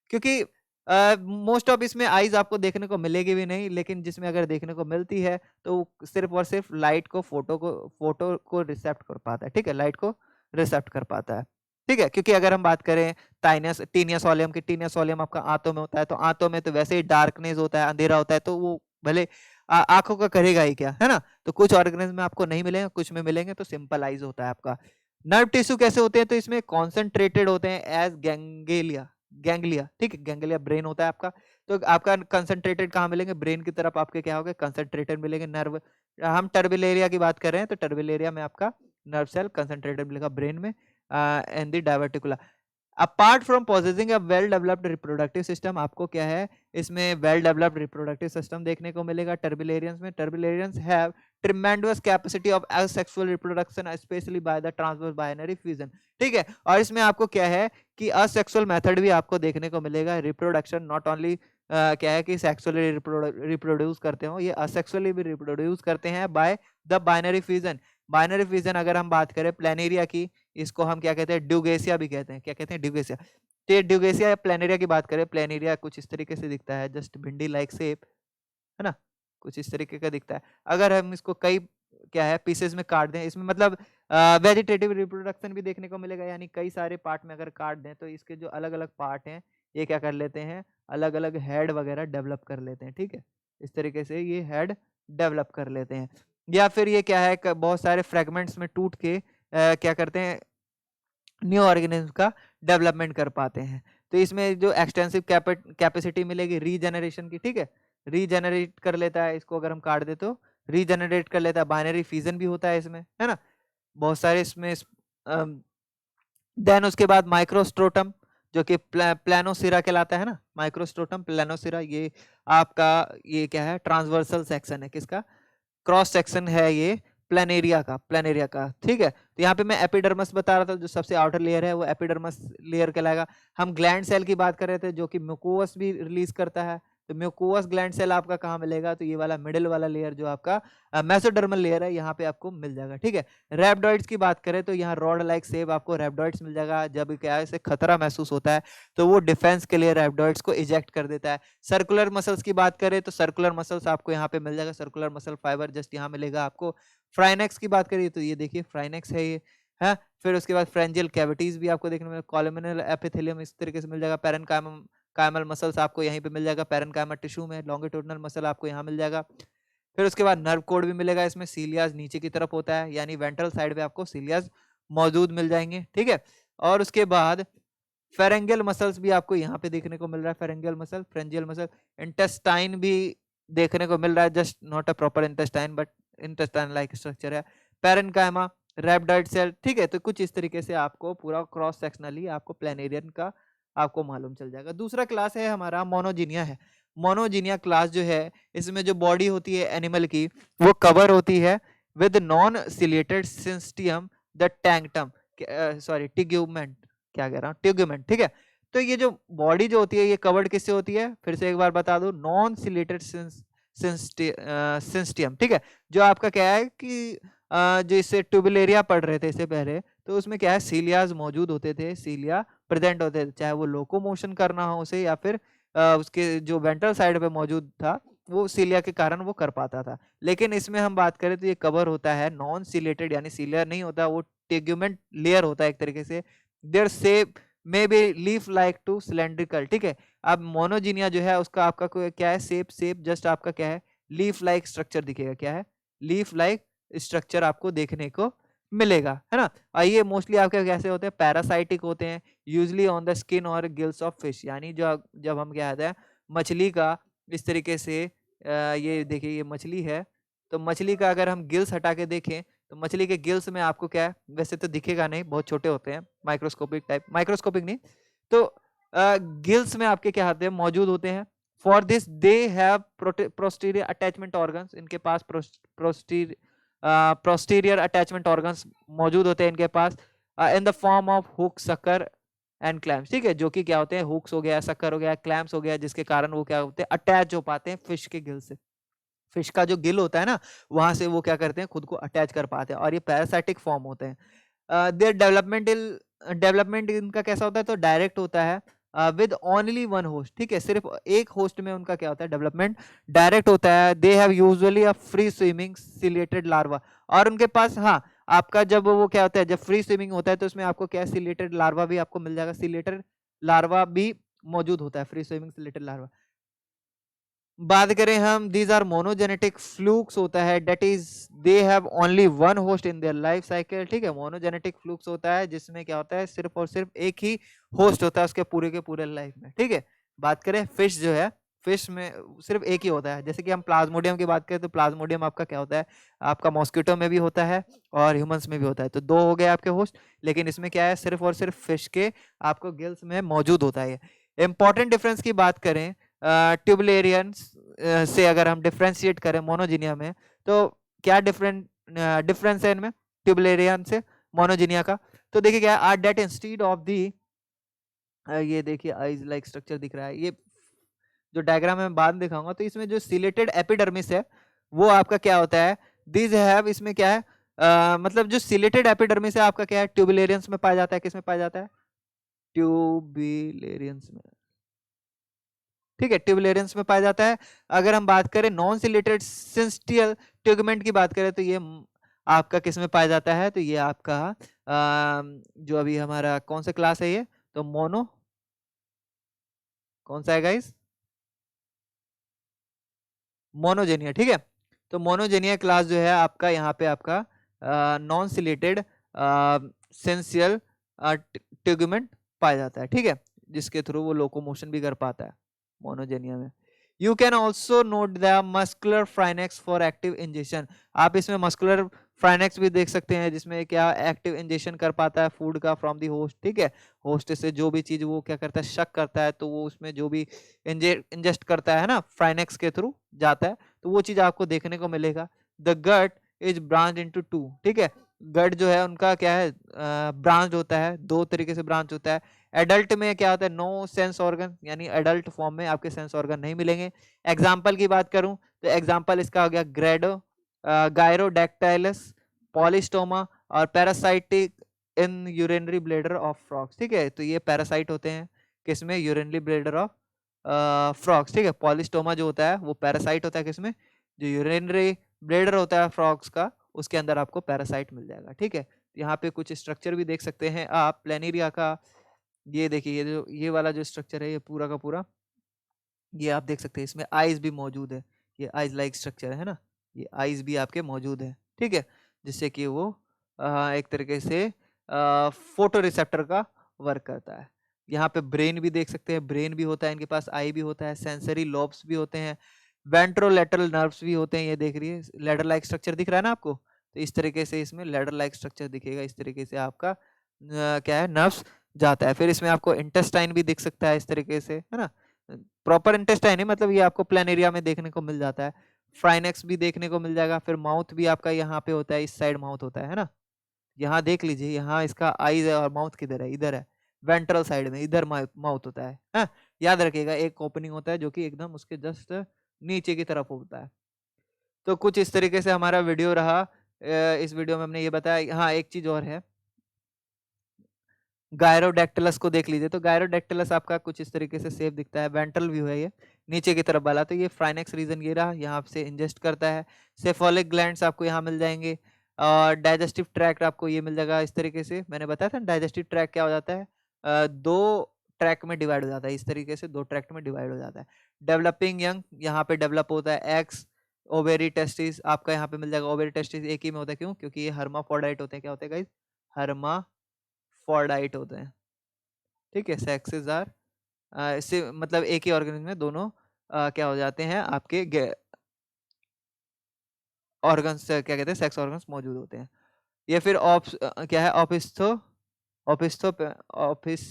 A: क्योंकि मोस्ट ऑफ इसमें आइज आपको देखने को मिलेगी भी नहीं, लेकिन जिसमें अगर देखने को मिलती है तो सिर्फ और सिर्फ लाइट को फोटो को रिसेप्ट कर पाता है। ठीक है, लाइट को रिसेप्ट कर पाता है। ठीक है, क्योंकि अगर हम बात करें टीनियस सोलियम की, टीनियस सोलियम आपका आंतों में होता है, तो आंतों में तो वैसे ही डार्कनेस होता है, अंधेरा होता है, तो वो भले आंखों का करेगा ही क्या, है ना। तो कुछ ऑर्गेनिज्म में आपको नहीं मिलेंगे, कुछ में मिलेंगे, तो सिंपल आइज होता है आपका। नर्व टिश्यू कैसे होते हैं, तो इसमें कॉन्सेंट्रेटेड होते हैं एज गैंग्लिया। ठीक है, गैंग्लिया ब्रेन होता है आपका, तो आपका कंसंट्रेटेड कहाँ मिलेंगे, ब्रेन की तरफ आपके क्या होगा, कंसंट्रेटेड मिलेंगे। नर्व, हम टर्बिलेरिया की बात कर रहे हैं, तो टर्बिलेरिया में आपका नर्व सेल कंसंट्रेटेड मिलेगा ब्रेन में and the diverticula. Apart from possessing a well developed reproductive system, आपको क्या है इसमें वेल डेवलप्ड रिप्रोडक्टिव सिस्टम देखने को मिलेगा टर्बिलेरियंस में। Turbellarians have tremendous capacity of asexual reproduction specially by the transverse binary fusion. ठीक है, और इसमें आपको क्या है कि असेक्सुअल मेथड भी आपको देखने को मिलेगा। रिप्रोडक्शन नॉट ओनली क्या है कि सेक्सुअली रिप्रोड्यूस करते हो, ये असेक्सुअली भी रिप्रोड्यूस करते हैं by the binary fusion. Binary fusion अगर हम बात करें प्लेनेरिया की, इसको हम क्या कहते हैं, ड्यूगेसिया भी कहते हैं। क्या कहते हैं, ड्यूगेसिया। तो ड्यूगेसिया या प्लेनेरिया की बात करें, प्लेनेरिया कुछ इस तरीके से दिखता है, जस्ट भिंडी लाइक शेप, है ना, कुछ इस तरीके का दिखता है। अगर हम इसको कई क्या है पीसेस में काट दें, इसमें मतलब वेजिटेटिव रिप्रोडक्शन भी देखने को मिलेगा, यानी कई सारे पार्ट में अगर काट दें तो इसके जो अलग अलग पार्ट हैं ये क्या कर लेते हैं, अलग अलग हेड वगैरह डेवलप कर लेते हैं। ठीक है, इस तरीके से ये हेड डेवलप कर लेते हैं। या फिर ये क्या है बहुत सारे फ्रेगमेंट्स में टूट के क्या करते हैं, न्यू ऑर्गेनिज्म का डेवलपमेंट कर पाते हैं। तो इसमें जो एक्सटेंसिव कैपेसिटी मिलेगी रीजनरेशन की। ठीक है, रीजनरेट कर लेता है, इसको अगर हम काट दे तो रीजनरेट कर लेता है। बाइनरी फ्यूजन भी होता है इसमें, है ना, बहुत सारे इसमें। देन उसके बाद माइक्रोस्ट्रोटम जो कि प्लानोसिरा कहलाता है ना, माइक्रोस्ट्रोटम प्लानोसिरा, ये आपका ये क्या है, ट्रांसवर्सल सेक्शन है, किसका, क्रॉस सेक्शन है ये प्लेनेरिया का। ठीक है, तो यहाँ पे मैं एपिडर्मस बता रहा था, जो सबसे आउटर लेयर है वो एपिडर्मस लेयर कहलाएगा। हम ग्लैंड सेल की बात कर रहे थे जो कि म्यूकोस भी रिलीज करता है, तो म्यूकोस ग्लैंड सेल आपका कहाँ मिलेगा, तो ये वाला मिडिल वाला लेयर जो आपका मेसोडर्मल लेयर है, यहाँ पे आपको मिल जाएगा। ठीक है, रैप्डॉइड्स की बात करें तो यहाँ रॉड लाइक शेप आपको रैप्डॉइड्स मिल जाएगा। जब क्या है इसे खतरा महसूस होता है तो वो डिफेंस के लिए रैप्डॉइड्स को इजेक्ट कर देता है। सर्कुलर मसल्स की बात करें तो सर्कुलर मसल्स आपको यहाँ पे मिल जाएगा, सर्कुलर मसल फाइबर जस्ट यहाँ मिलेगा आपको। फ्राइनेक्स की बात करिए तो ये देखिए फ्राइनेक्स है ये, है। फिर उसके बाद फ्रेंजियल कैविटीज भी आपको देखने में, कॉलमिनल एपिथेलियम इस तरीके से मिल जाएगा। पैरेन्काइमल मसल्स आपको यहीं पे मिल जाएगा, पैरेन्काइमल टिश्यू में। लॉन्गिट्यूडिनल मसल आपको यहाँ मिल जाएगा। फिर उसके बाद नर्व कोड भी मिलेगा इसमें, सीलियाज नीचे की तरफ होता है, यानी वेंट्रल साइड पे आपको सीलियाज मौजूद मिल जाएंगे। ठीक है, और उसके बाद फेरेंगियल मसल्स भी आपको यहाँ पे देखने को मिल रहा है, pharyngeal muscle, pharyngeal muscle. Intestine भी देखने को मिल रहा है, just not a proper intestine but intestine like structure है। Parenchyma, rhabdoid cell. ठीक है, तो कुछ इस तरीके से आपको पूरा क्रॉस सेक्शनली आपको प्लेनेरियन का आपको मालूम चल जाएगा। दूसरा क्लास है हमारा मोनोजीनिया है। मोनोजीनिया क्लास जो है इसमें जो बॉडी होती है एनिमल की वो कवर होती है with non ciliated syncytium the टैंगटम, सॉरी टिग्यूमेंट, क्या कह रहा हूँ, टिग्यूमेंट। ठीक है, तो ये जो बॉडी जो होती है ये कवर्ड किससे होती है, फिर से एक बार बता दो, नॉन सिलेटेड सिस्टियम। ठीक है, जो आपका क्या है कि जो इससे ट्यूबुलेरिया पढ़ रहे थे इससे पहले, तो उसमें क्या है सीलियाज मौजूद होते थे, सीलिया प्रेजेंट होते थे, चाहे वो लोकोमोशन करना हो उसे या फिर उसके जो वेंट्रल साइड पे मौजूद था वो सीलिया के कारण वो कर पाता था। लेकिन इसमें हम बात करें तो ये कवर होता है नॉन सिलेटेड, यानी सीलिया नहीं होता, वो टेग्यूमेंट लेयर होता है एक तरीके से। Their shape may be leaf like to cylindrical, ठीक है। अब मोनोजिनिया जो है उसका आपका क्या है, शेप शेप जस्ट आपका क्या है, लीफ लाइक स्ट्रक्चर दिखेगा, क्या है, लीफ लाइक स्ट्रक्चर आपको देखने को मिलेगा, है ना। ये मोस्टली आपके कैसे होते हैं, पैरासाइटिक होते हैं, यूजली ऑन द स्किन और गिल्स ऑफ फिश, यानी जो जब हम क्या है मछली का इस तरीके से ये देखिए ये मछली है, तो मछली का अगर हम गिल्स हटा के देखें तो मछली के गिल्स में आपको क्या है, वैसे तो दिखेगा नहीं, बहुत छोटे होते हैं, माइक्रोस्कोपिक टाइप, माइक्रोस्कोपिक नहीं तो गिल्स में आपके क्या होते हैं, मौजूद होते हैं। For this they have posterior attachment organs, इनके पास प्रोस्टीरियर अटैचमेंट ऑर्गन्स मौजूद होते हैं इनके पास, in the form of hook, sucker and clamps, ठीक है, जो कि क्या होते हैं, हुक्स हो गया, सकर हो गया, क्लैम्स हो गया, जिसके कारण वो क्या होते हैं, अटैच हो पाते हैं फिश के गिल से। फिश का जो गिल होता है ना, वहां से वो क्या करते हैं, खुद को अटैच कर पाते हैं, और ये पैरासाइटिक फॉर्म होते हैं। देयर डेवलपमेंट इनका कैसा होता है, तो डायरेक्ट होता है विद ओनली वन होस्ट, ठीक है, सिर्फ एक होस्ट में उनका क्या होता है, डेवलपमेंट डायरेक्ट होता है। They have usually a free swimming chelated larva, और उनके पास हाँ आपका जब वो क्या होता है, जब फ्री स्विमिंग होता है तो उसमें आपको क्या सिलेटेड लार्वा भी आपको मिल जाएगा, सिलेटेड लार्वा भी मौजूद होता है, फ्री स्विमिंग सिलेटेड लार्वा। बात करें हम, दीज आर मोनोजेनेटिक फ्लूक्स होता है, that is they have only one host in their life cycle, ठीक है, मोनोजेनेटिक फ्लूक्स होता है जिसमें क्या होता है, सिर्फ और सिर्फ एक ही होस्ट होता है उसके पूरे के पूरे लाइफ में, ठीक है। बात करें फिश जो है, फिश में सिर्फ एक ही होता है, जैसे कि हम प्लाज्मोडियम की बात करें तो प्लाज्मोडियम आपका क्या होता है, आपका मॉस्किटो में भी होता है और ह्यूमंस में भी होता है, तो दो हो गए आपके होस्ट। लेकिन इसमें क्या है, सिर्फ और सिर्फ फिश के आपको गिल्स में मौजूद होता है। इंपॉर्टेंट डिफरेंस की बात करें ट्यूबलेरियंस से, अगर हम डिफ्रेंशिएट करें मोनोजिनिया में, तो क्या डिफरेंस है इनमें ट्यूबलेरियन से मोनोजिनिया का, तो देखिए क्या are that instead of the, ये देखिए आइज लाइक स्ट्रक्चर दिख रहा है, ये जो डायग्राम है मैं बाद में दिखाऊंगा, तो इसमें जो सिलेटेड एपिडर्मिस है वो आपका क्या होता है, दिस हैव, इसमें क्या है, मतलब जो सिलेटेड एपिडर्मिस है आपका क्या है, ट्यूबलेरियंस में पाया जाता है, किसमें पाया जाता है, ट्यूबलेरियंस में, ठीक है, ट्यूबलेरियंस में पाया जाता है। अगर हम बात करें नॉन सिलेटेड सिंस्टियल ट्यूगमेंट की बात करें तो ये आपका किस में पाया जाता है, तो ये आपका जो अभी हमारा कौन सा क्लास है ये, तो मोनो, कौन सा है गाइस, मोनोजेनिया, ठीक है। तो मोनोजेनिया क्लास जो है आपका यहाँ पे आपका नॉन सिलेटेड सेंसियल ट्यूगमेंट पाया जाता है, ठीक है, जिसके थ्रू वो लोकोमोशन भी कर पाता है मोनोजेनिया में। You can also note the muscular pharynx for active injection, आप इसमें मस्कुलर फ्राइनेक्स भी देख सकते हैं जिसमें क्या एक्टिव इंजेक्शन कर पाता है फूड का फ्रॉम दी होस्ट, ठीक है, होस्ट से जो भी चीज वो क्या करता है, शक करता है, तो वो उसमें जो भी इंजेस्ट करता है ना, फ्राइनेक्स के थ्रू जाता है, तो वो चीज आपको देखने को मिलेगा। The gut is branch into two, ठीक है, गट जो है उनका क्या है, ब्रांच होता है, दो तरीके से ब्रांच होता है। एडल्ट में क्या होता है, नो सेंस ऑर्गन, यानी एडल्ट फॉर्म में आपके सेंस ऑर्गन नहीं मिलेंगे। एग्जाम्पल की बात करूं तो एग्जाम्पल इसका हो गया ग्रेडो, गायरोडैक्टाइलस, पॉलिस्टोमा और parasitic in urinary bladder of frogs, ठीक है, तो ये पैरासाइट होते हैं किसमें, यूरिनरी ब्लेडर ऑफ फ्रॉग्स, ठीक है। पॉलिस्टोमा जो होता है वो पैरासाइट होता है किसमें, जो यूरिनरी ब्लेडर होता है फ्रॉग्स का, उसके अंदर आपको पैरासाइट मिल जाएगा, ठीक है। यहाँ पे कुछ स्ट्रक्चर भी देख सकते हैं आप प्लेनेरिया का, ये देखिए ये जो ये वाला जो स्ट्रक्चर है ये पूरा का पूरा, ये आप देख सकते हैं, इसमें आइज भी मौजूद है, ये आइज लाइक स्ट्रक्चर है ना, ये आइज भी आपके मौजूद है, ठीक है, जिससे कि वो एक तरीके से फोटो रिसेप्टर का वर्क करता है। यहाँ पे ब्रेन भी देख सकते हैं, ब्रेन भी होता है इनके पास, आई भी होता है, सेंसरी लोब्स भी होते हैं, वेंट्रोलेटरल नर्व्स भी होते हैं, ये देख रही है लेडर लाइक स्ट्रक्चर दिख रहा है ना आपको, तो इस तरीके से इसमें लेडर लाइक स्ट्रक्चर दिखेगा, इस तरीके से आपका क्या है, नर्व्स जाता है। फिर इसमें आपको इंटेस्टाइन भी दिख सकता है इस तरीके से, है ना, प्रॉपर इंटेस्टाइन है, मतलब ये आपको प्लान एरिया में देखने को मिल जाता है। फ्राइनेक्स भी देखने को मिल जाएगा। फिर माउथ भी आपका यहाँ पे होता है, इस साइड माउथ होता है ना, यहाँ देख लीजिए, यहाँ इसका आईज है और माउथ किधर है, इधर है, वेंट्रल साइड में, इधर माउथ होता है, हाँ? याद रखिएगा एक ओपनिंग होता है जो कि एकदम उसके जस्ट नीचे की तरफ होता है। तो कुछ इस तरीके से हमारा वीडियो रहा। इस वीडियो में हमने ये बताया, हाँ एक चीज और है, गायरोडैक्टिलस को देख लीजिए, तो गायरोडैक्टिलस आपका कुछ इस तरीके से शेप दिखता है, वेंट्रल व्यू है ये नीचे की तरफ वाला। तो ये फ्राइनेक्स रीजन ये रहा, यहाँ से इंजेस्ट करता है। सेफोलिक ग्लैंड्स आपको यहाँ मिल जाएंगे, और डाइजेस्टिव ट्रैक्ट आपको ये मिल जाएगा इस तरीके से। मैंने बताया था डाइजेस्टिव ट्रैक्ट क्या हो जाता है, दो ट्रैक में डिवाइड हो जाता है, इस तरीके से दो ट्रैक्ट में डिवाइड हो जाता है। डेवलपिंग यंग, यहाँ पे डेवलप होता है एग्स। ओवेरी टेस्टिस आपका यहाँ पे मिल जाएगा, ओवेरी टेस्टिस एक ही में होता है, क्यों? क्योंकि ये हर्माफोर्डाइट होते हैं। क्या होते हैं गाइस? हर्माफोर्डाइट होते हैं, ठीक है। सेक्सेस आर, इससे मतलब एक ही ऑर्गेनिज्म में दोनों क्या हो जाते हैं, आपके ऑर्गन्स क्या कहते हैं, सेक्स ऑर्गन्स मौजूद होते हैं। ये फिर क्या है, ऑपिस्थो ऑपिस्थो ऑफिस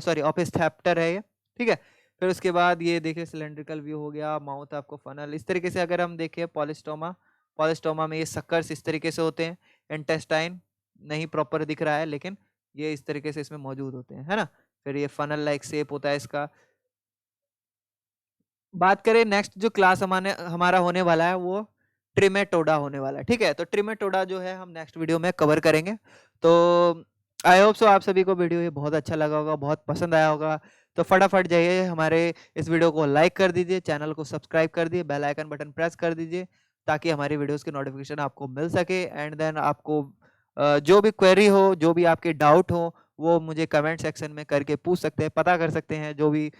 A: सॉरी ऑपिस्थेप्टर है ये, ठीक है। फिर उसके बाद ये देखिए सिलेंड्रिकल व्यू हो गया, माउथ आपको फनल इस तरीके से। अगर हम देखें पॉलिस्टोमा, पॉलिस्टोमा में ये सक्कर्स इस तरीके से होते हैं। इंटेस्टाइन नहीं प्रॉपर दिख रहा है, लेकिन ये इस तरीके से इसमें मौजूद होते हैं, है ना। फिर ये फनल लाइक शेप होता है इसका। बात करें नेक्स्ट जो क्लास हमारा होने वाला है, वो ट्रिमेटोडा होने वाला है, ठीक है। तो ट्रिमेटोडा जो है हम नेक्स्ट वीडियो में कवर करेंगे। तो आई होप सो आप सभी को वीडियो ये बहुत अच्छा लगा होगा, बहुत पसंद आया होगा। तो फटाफट जाइए हमारे इस वीडियो को लाइक कर दीजिए, चैनल को सब्सक्राइब कर दिए, बेल आइकन बटन प्रेस कर दीजिए, ताकि हमारी वीडियोस की नोटिफिकेशन आपको मिल सके। एंड देन आपको जो भी क्वेरी हो, जो भी आपके डाउट हो, वो मुझे कमेंट सेक्शन में करके पूछ सकते हैं, पता कर सकते हैं, जो भी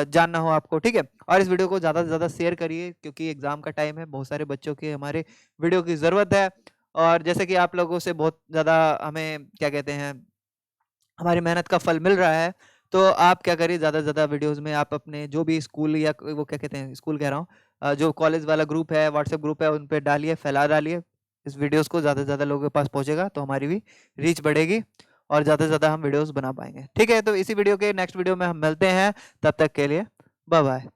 A: जानना हो आपको, ठीक है। और इस वीडियो को ज़्यादा से ज़्यादा शेयर करिए, क्योंकि एग्जाम का टाइम है, बहुत सारे बच्चों के हमारे वीडियो की ज़रूरत है। और जैसे कि आप लोगों से बहुत ज़्यादा हमें क्या कहते हैं, हमारी मेहनत का फल मिल रहा है। तो आप क्या करिए, ज़्यादा से ज़्यादा वीडियोस में आप अपने जो भी स्कूल या वो क्या कहते हैं, स्कूल कह रहा हूँ, जो कॉलेज वाला ग्रुप है, व्हाट्सएप ग्रुप है, उन पे डालिए, फैला डालिए। इस वीडियोस को ज़्यादा से ज़्यादा लोगों के पास पहुँचेगा तो हमारी भी रीच बढ़ेगी, और ज़्यादा से ज़्यादा हम वीडियोस बना पाएंगे, ठीक है। तो इसी वीडियो के नेक्स्ट वीडियो में हम मिलते हैं, तब तक के लिए बाय बाय।